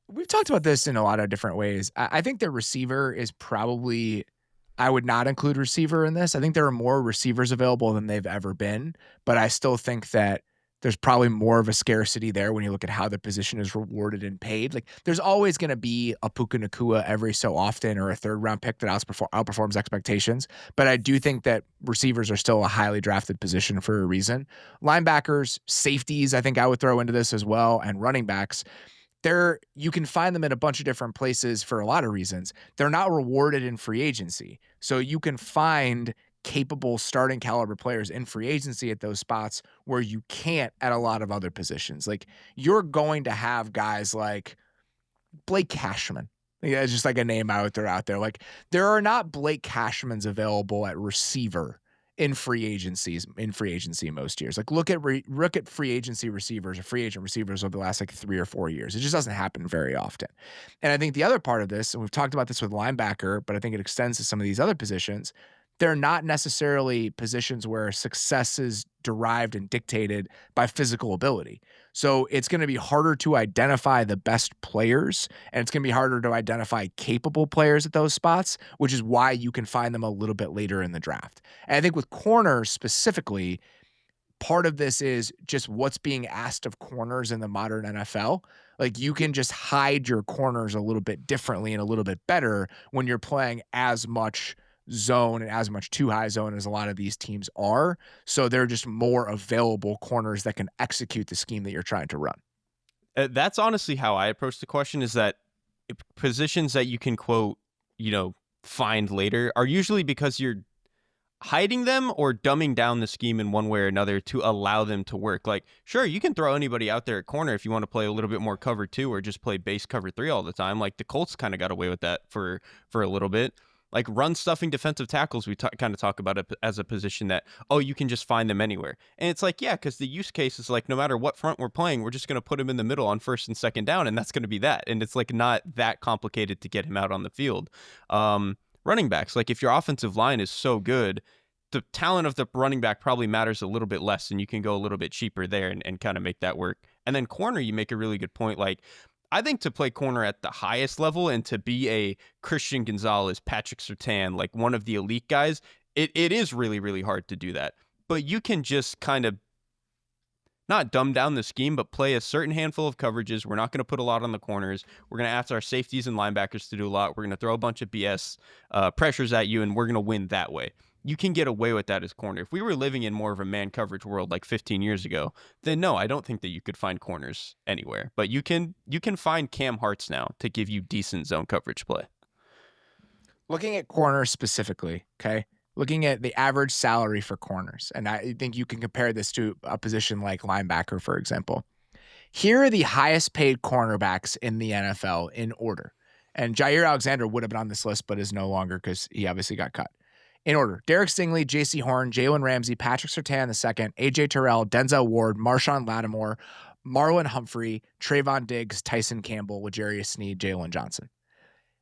We've talked about this in a lot of different ways. I think the receiver is probably, I would not include receiver in this. I think there are more receivers available than they've ever been, but I still think that there's probably more of a scarcity there when you look at how the position is rewarded and paid. Like, there's always going to be a Puka Nacua every so often, or a third-round pick that outperforms expectations, but I do think that receivers are still a highly drafted position for a reason. Linebackers, safeties, I think I would throw into this as well, and running backs. You can find them in a bunch of different places for a lot of reasons. They're not rewarded in free agency. So you can find capable starting caliber players in free agency at those spots where you can't at a lot of other positions. Like, you're going to have guys like Blake Cashman. Yeah, it's just like a name I would throw out there. Like, there are not Blake Cashmans available at receiver in free agency most years. Like, look at free agency receivers or free agent receivers over the last like 3 or 4 years. It just doesn't happen very often. And I think the other part of this, and we've talked about this with linebacker, but I think it extends to some of these other positions, they're not necessarily positions where success is derived and dictated by physical ability. So it's going to be harder to identify the best players, and it's going to be harder to identify capable players at those spots, which is why you can find them a little bit later in the draft. And I think with corners specifically, part of this is just what's being asked of corners in the modern NFL. Like, you can just hide your corners a little bit differently and a little bit better when you're playing as much zone and as much too high zone as a lot of these teams are. So they're just more available corners that can execute the scheme that you're trying to run. That's honestly how I approach the question, is that positions that you can quote, find later are usually because you're hiding them or dumbing down the scheme in one way or another to allow them to work. Like, sure, you can throw anybody out there at corner if you want to play a little bit more cover 2 or just play base cover 3 all the time. Like, the Colts kind of got away with that for a little bit. Like, run stuffing defensive tackles, we kind of talk about it as a position that, you can just find them anywhere. And it's like, yeah, because the use case is like, no matter what front we're playing, we're just going to put him in the middle on first and second down, and that's going to be that. And it's like not that complicated to get him out on the field. Running backs, like, if your offensive line is so good, the talent of the running back probably matters a little bit less, and you can go a little bit cheaper there and kind of make that work. And then corner, you make a really good point. Like, I think to play corner at the highest level and to be a Christian Gonzalez, Patrick Surtain, like one of the elite guys, it is really, really hard to do that. But you can just kind of not dumb down the scheme, but play a certain handful of coverages. We're not going to put a lot on the corners. We're going to ask our safeties and linebackers to do a lot. We're going to throw a bunch of BS pressures at you, and we're going to win that way. You can get away with that as corner. If we were living in more of a man coverage world like 15 years ago, then no, I don't think that you could find corners anywhere. But you can find Cam Harts now to give you decent zone coverage play. Looking at corners specifically, okay? Looking at the average salary for corners, and I think you can compare this to a position like linebacker, for example. Here are the highest paid cornerbacks in the NFL in order. And Jair Alexander would have been on this list, but is no longer because he obviously got cut. In order: Derek Stingley, J.C. Horn, Jalen Ramsey, Patrick Surtain II, A.J. Terrell, Denzel Ward, Marshawn Lattimore, Marlon Humphrey, Trayvon Diggs, Tyson Campbell, L'Jarius Sneed, Jalen Johnson.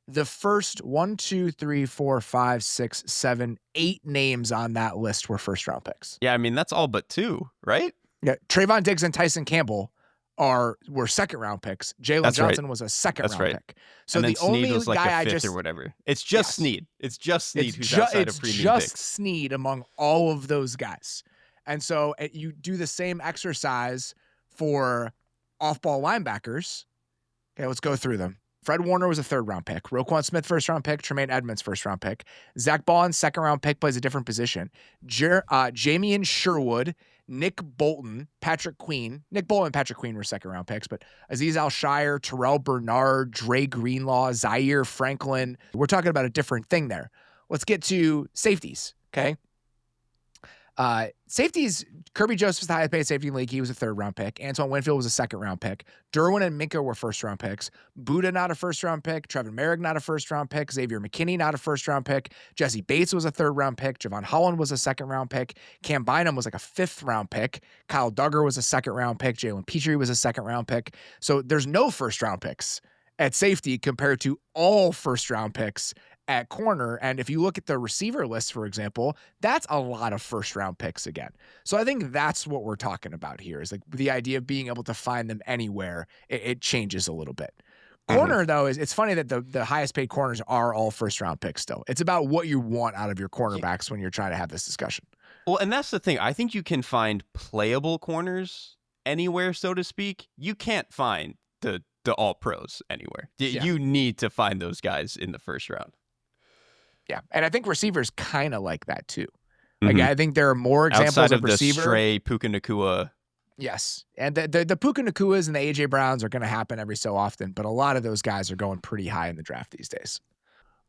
The first 1, 2, 3, 4, 5, 6, 7, 8 names on that list were first-round picks. Yeah, I mean, that's all but 2, right? Yeah, Trayvon Diggs and Tyson Campbell were second-round picks. Jalen Johnson was a second-round pick. So and then the only Sneed was like guy a fifth or whatever. It's just Sneed. It's just Sneed who's outside of premium picks. It's just Sneed among all of those guys. And so you do the same exercise for off-ball linebackers. Okay, let's go through them. Fred Warner was a third-round pick. Roquan Smith, first-round pick. Tremaine Edmonds, first-round pick. Zach Baldwin, second-round pick, plays a different position. Jamian Sherwood, Nick Bolton, Patrick Queen. Nick Bolton and Patrick Queen were second-round picks, but Azeez Al-Shire, Terrell Bernard, Dre Greenlaw, Zaire Franklin. We're talking about a different thing there. Let's get to safeties, okay? Safeties, Kirby Joseph's the highest paid safety in the league. He was a 3rd round pick. Antoine Winfield was a 2nd round pick. Derwin and Minka were 1st round picks. Buda, not a 1st round pick. Trevor Merrick, not a 1st round pick. Xavier McKinney, not a 1st round pick. Jesse Bates was a 3rd round pick. Javon Holland was a 2nd round pick. Cam Bynum was like a 5th round pick. Kyle Duggar was a 2nd round pick. Jalen Petrie was a 2nd round pick. So there's no 1st round picks at safety compared to all 1st round picks at corner. And if you look at the receiver list, for example, that's a lot of 1st round picks again. So I think that's what we're talking about here, is like the idea of being able to find them anywhere. It changes a little bit. Corner, though, it's funny that the highest paid corners are all 1st round picks still. It's about what you want out of your cornerbacks when you're trying to have this discussion. Well, and that's the thing. I think you can find playable corners anywhere, so to speak. You can't find the all pros anywhere. You need to find those guys in the 1st round. Yeah, and I think receivers kind of like that too. Like I think there are more examples outside of the receiver. stray Puka Nacua. Yes, and the Puka Nacuas and the AJ Browns are going to happen every so often, but a lot of those guys are going pretty high in the draft these days.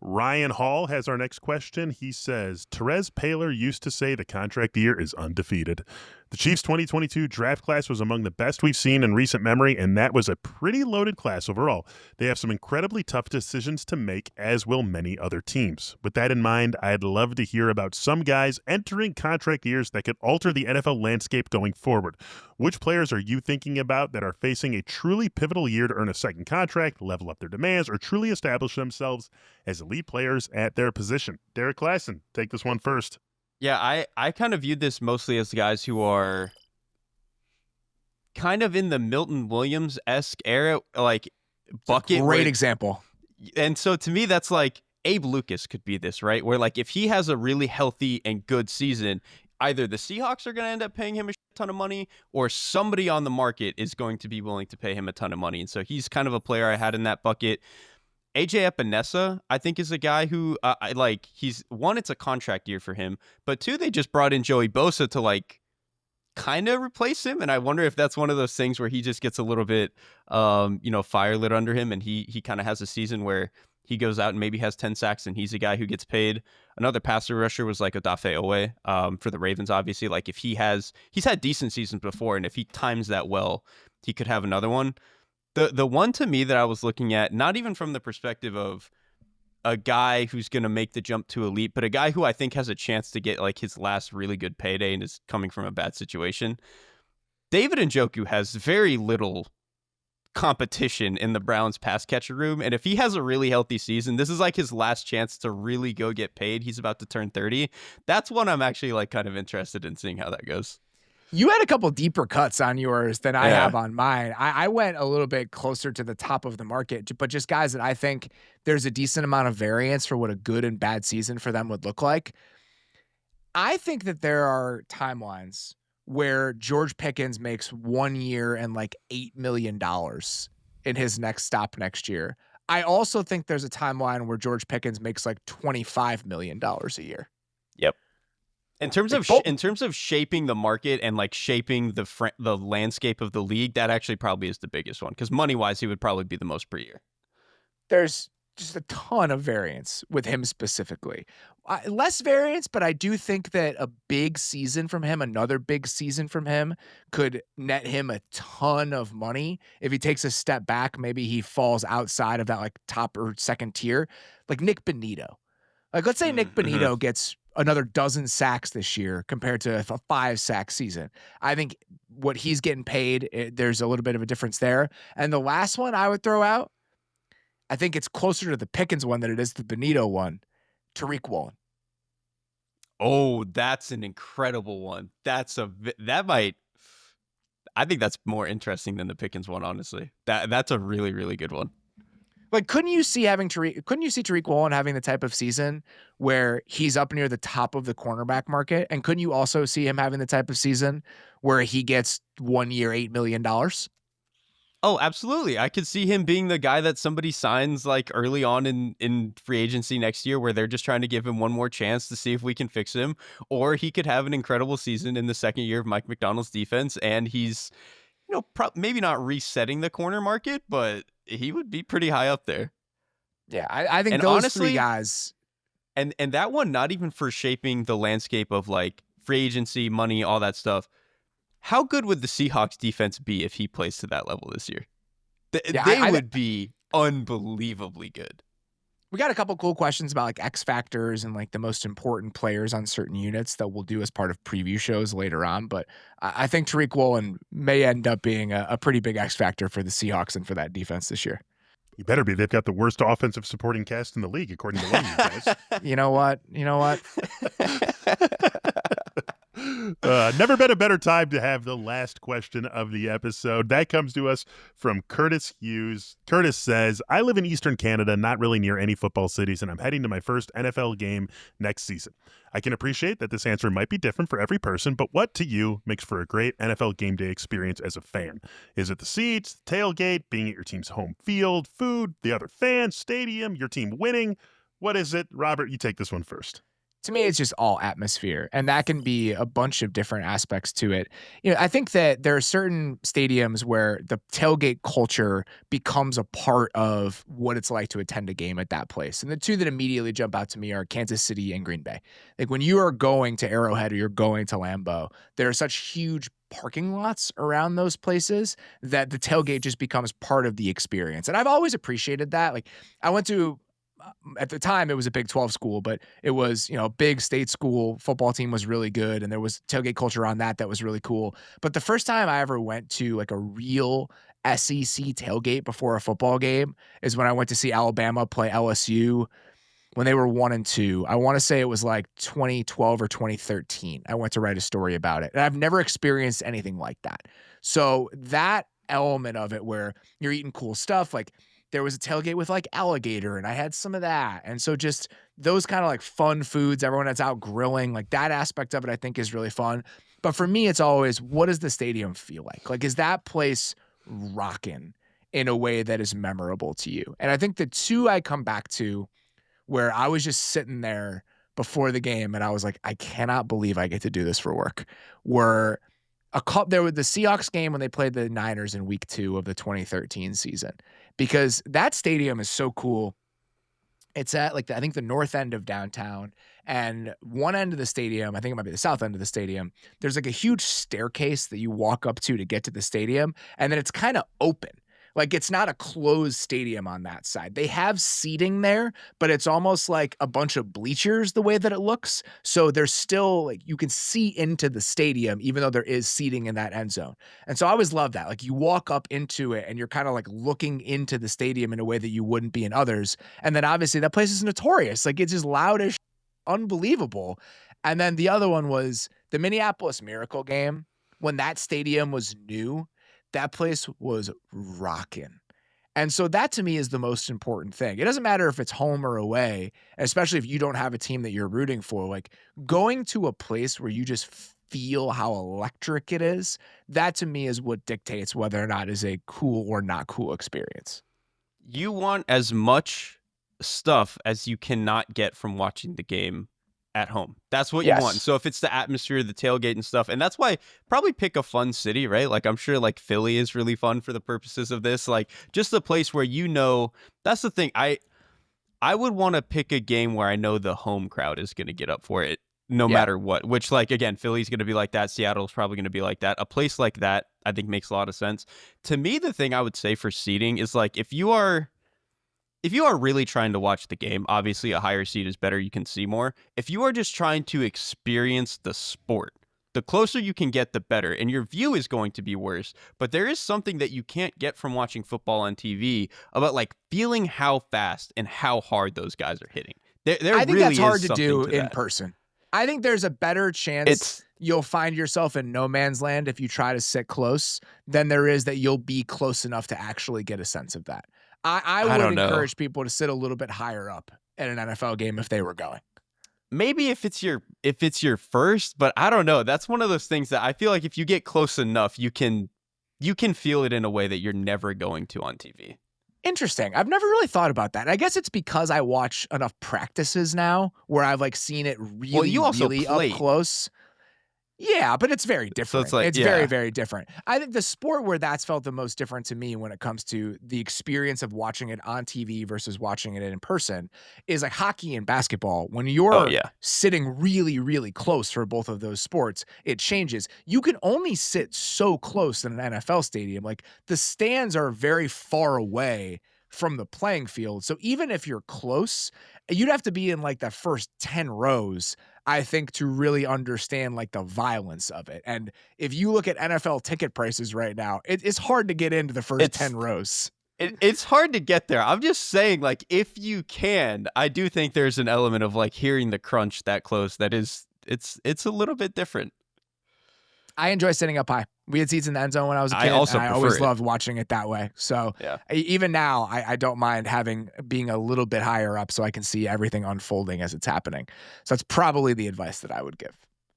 Ryan Hall has our next question. He says, Terez Paylor used to say the contract year is undefeated. The Chiefs' 2022 draft class was among the best we've seen in recent memory, and that was a pretty loaded class overall. They have some incredibly tough decisions to make, as will many other teams. With that in mind, I'd love to hear about some guys entering contract years that could alter the NFL landscape going forward. Which players are you thinking about that are facing a truly pivotal year to earn a second contract, level up their demands, or truly establish themselves as elite players at their position? Derrik Klassen, take this one first. Yeah, I kind of viewed this mostly as guys who are kind of in the Milton Williams-esque era, like bucket. Great example. And so to me, that's like Abe Lucas could be this, right? Where like if he has a really healthy and good season, either the Seahawks are going to end up paying him a ton of money, or somebody on the market is going to be willing to pay him a ton of money. And so he's kind of a player I had in that bucket. AJ Epinesa, I think, is a guy who I like. He's one, it's a contract year for him, but two, they just brought in Joey Bosa to like kind of replace him, and I wonder if that's one of those things where he just gets a little bit, fire lit under him, and he kind of has a season where he goes out and maybe has 10 sacks, and he's a guy who gets paid. Another passer rusher was like Odafe Owe for the Ravens, obviously. Like if he's had decent seasons before, and if he times that well, he could have another one. The one to me that I was looking at, not even from the perspective of a guy who's going to make the jump to elite, but a guy who I think has a chance to get like his last really good payday and is coming from a bad situation. David Njoku has very little competition in the Browns pass catcher room, and if he has a really healthy season, this is like his last chance to really go get paid. He's about to turn 30. That's one I'm actually like kind of interested in seeing how that goes. You had a couple deeper cuts on yours than I have on mine. I went a little bit closer to the top of the market, but just guys that I think there's a decent amount of variance for what a good and bad season for them would look like. I think that there are timelines where George Pickens makes 1 year and like $8 million in his next stop next year. I also think there's a timeline where George Pickens makes like $25 million a year. Yep. In terms of shaping the market and like shaping the landscape of the league, that actually probably is the biggest one, because money-wise, he would probably be the most per year. There's just a ton of variance with him specifically. Less variance, but I do think that a big season from him, another big season from him, could net him a ton of money. If he takes a step back, maybe he falls outside of that like top or second tier, like Nick Bonito. Like let's say Nick Bonito gets another dozen sacks this year compared to a 5-sack season. I think what he's getting paid, there's a little bit of a difference there. And the last one I would throw out, I think it's closer to the Pickens one than it is the Bonito one, Tariq Woolen. Oh, that's an incredible one. I think that's more interesting than the Pickens one, honestly. That's a really, really good one. Like, couldn't you see Tariq Woolen having the type of season where he's up near the top of the cornerback market? And couldn't you also see him having the type of season where he gets 1 year, $8 million? Oh, absolutely. I could see him being the guy that somebody signs like early on in free agency next year, where they're just trying to give him one more chance to see if we can fix him. Or he could have an incredible season in the second year of Mike McDonald's defense, and he's, maybe not resetting the corner market, but he would be pretty high up there. Yeah, I think those honestly, three guys. And that one, not even for shaping the landscape of like free agency, money, all that stuff. How good would the Seahawks defense be if he plays to that level this year? They would be unbelievably good. We got a couple cool questions about like X factors and like the most important players on certain units that we'll do as part of preview shows later on. But I think Tariq Woolen may end up being a pretty big X factor for the Seahawks and for that defense this year. You better be. They've got the worst offensive supporting cast in the league, according to one of you guys. You know what? Never been a better time to have the last question of the episode. That comes to us from Curtis Hughes. Curtis says, I live in Eastern Canada, not really near any football cities, and I'm heading to my first NFL game next season. I can appreciate that this answer might be different for every person, but what to you makes for a great NFL game day experience as a fan? Is it the seats, the tailgate, being at your team's home field, food, the other fans, stadium, your team winning? What is it? Robert, you take this one first. To me, it's just all atmosphere, and that can be a bunch of different aspects to it. I think that there are certain stadiums where the tailgate culture becomes a part of what it's like to attend a game at that place. And the two that immediately jump out to me are Kansas City and Green Bay. Like when you are going to Arrowhead or you're going to Lambeau, there are such huge parking lots around those places that the tailgate just becomes part of the experience. And I've always appreciated that. Like I went to at the time, it was a Big 12 school, but it was, a big state school. Football team was really good, and there was tailgate culture on that was really cool. But the first time I ever went to like a real SEC tailgate before a football game is when I went to see Alabama play LSU when they were 1-2. I want to say it was like 2012 or 2013. I went to write a story about it, and I've never experienced anything like that. So that element of it where you're eating cool stuff, like there was a tailgate with like alligator and I had some of that. And so just those kind of like fun foods, everyone that's out grilling, like that aspect of it, I think is really fun. But for me, it's always, what does the stadium feel like? Like, is that place rocking in a way that is memorable to you? And I think the two I come back to where I was just sitting there before the game and I was like, I cannot believe I get to do this for work, were there was the Seahawks game when they played the Niners in week 2 of the 2013 season, because that stadium is so cool. It's at like I think the north end of downtown, and one end of the stadium, I think it might be the south end of the stadium, there's like a huge staircase that you walk up to get to the stadium, and then it's kind of open. Like it's not a closed stadium on that side. They have seating there, but it's almost like a bunch of bleachers the way that it looks. So there's still like you can see into the stadium, even though there is seating in that end zone. And so I always love that. Like you walk up into it and you're kind of like looking into the stadium in a way that you wouldn't be in others. And then obviously that place is notorious. Like it's just loud as unbelievable. And then the other one was the Minneapolis Miracle game. When that stadium was new, that place was rocking. And so that to me is the most important thing. It doesn't matter if it's home or away, especially if you don't have a team that you're rooting for. Like going to a place where you just feel how electric it is, that to me is what dictates whether or not is a cool or not cool experience. You want as much stuff as you cannot get from watching the game at home. That's what you want. So if it's the atmosphere, the tailgate and stuff, and that's why probably pick a fun city, right? Like I'm sure like Philly is really fun for the purposes of this. Like just a place where that's the thing. I would want to pick a game where I know the home crowd is going to get up for it no matter what, which like, again, Philly's going to be like that. Seattle's probably going to be like that. A place like that, I think makes a lot of sense. To me, the thing I would say for seating is like, if you are really trying to watch the game, obviously a higher seat is better. You can see more. If you are just trying to experience the sport, the closer you can get, the better. And your view is going to be worse. But there is something that you can't get from watching football on TV about like feeling how fast and how hard those guys are hitting. I think really that's hard to do in person. I think there's a better chance you'll find yourself in no man's land if you try to sit close than there is that you'll be close enough to actually get a sense of that. I would encourage people to sit a little bit higher up at an NFL game if they were going. Maybe if it's your first, but I don't know. That's one of those things that I feel like if you get close enough, you can feel it in a way that you're never going to on TV. Interesting. I've never really thought about that. I guess it's because I watch enough practices now where I've like seen it really, really up close. Yeah, but it's very different. it's like, very, very different. I think the sport where that's felt the most different to me when it comes to the experience of watching it on TV versus watching it in person is like hockey and basketball. When you're sitting really, really close for both of those sports, it changes. You can only sit so close in an NFL stadium. Like the stands are very far away from the playing field. So even if you're close, you'd have to be in like the first 10 rows, I think, to really understand like the violence of it. And if you look at NFL ticket prices right now, it's hard to get into the first 10 rows. It's hard to get there. I'm just saying, like, if you can, I do think there's an element of like hearing the crunch that close. That is, it's a little bit different. I enjoy sitting up high. We had seats in the end zone when I was a kid. I always loved watching it that way. So even now, I don't mind being a little bit higher up so I can see everything unfolding as it's happening. So that's probably the advice that I would give.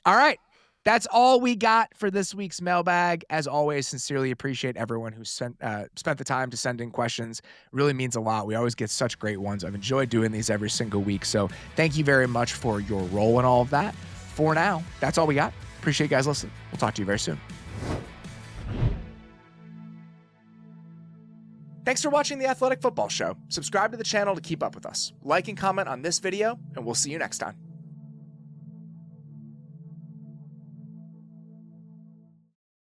All right. That's all we got for this week's mailbag. As always, sincerely appreciate everyone who spent the time to send in questions. Really means a lot. We always get such great ones. I've enjoyed doing these every single week. So thank you very much for your role in all of that. For now, that's all we got. Appreciate you guys listening. We'll talk to you very soon. Thanks for watching the Athletic Football Show. Subscribe to the channel to keep up with us. Like and comment on this video, and we'll see you next time.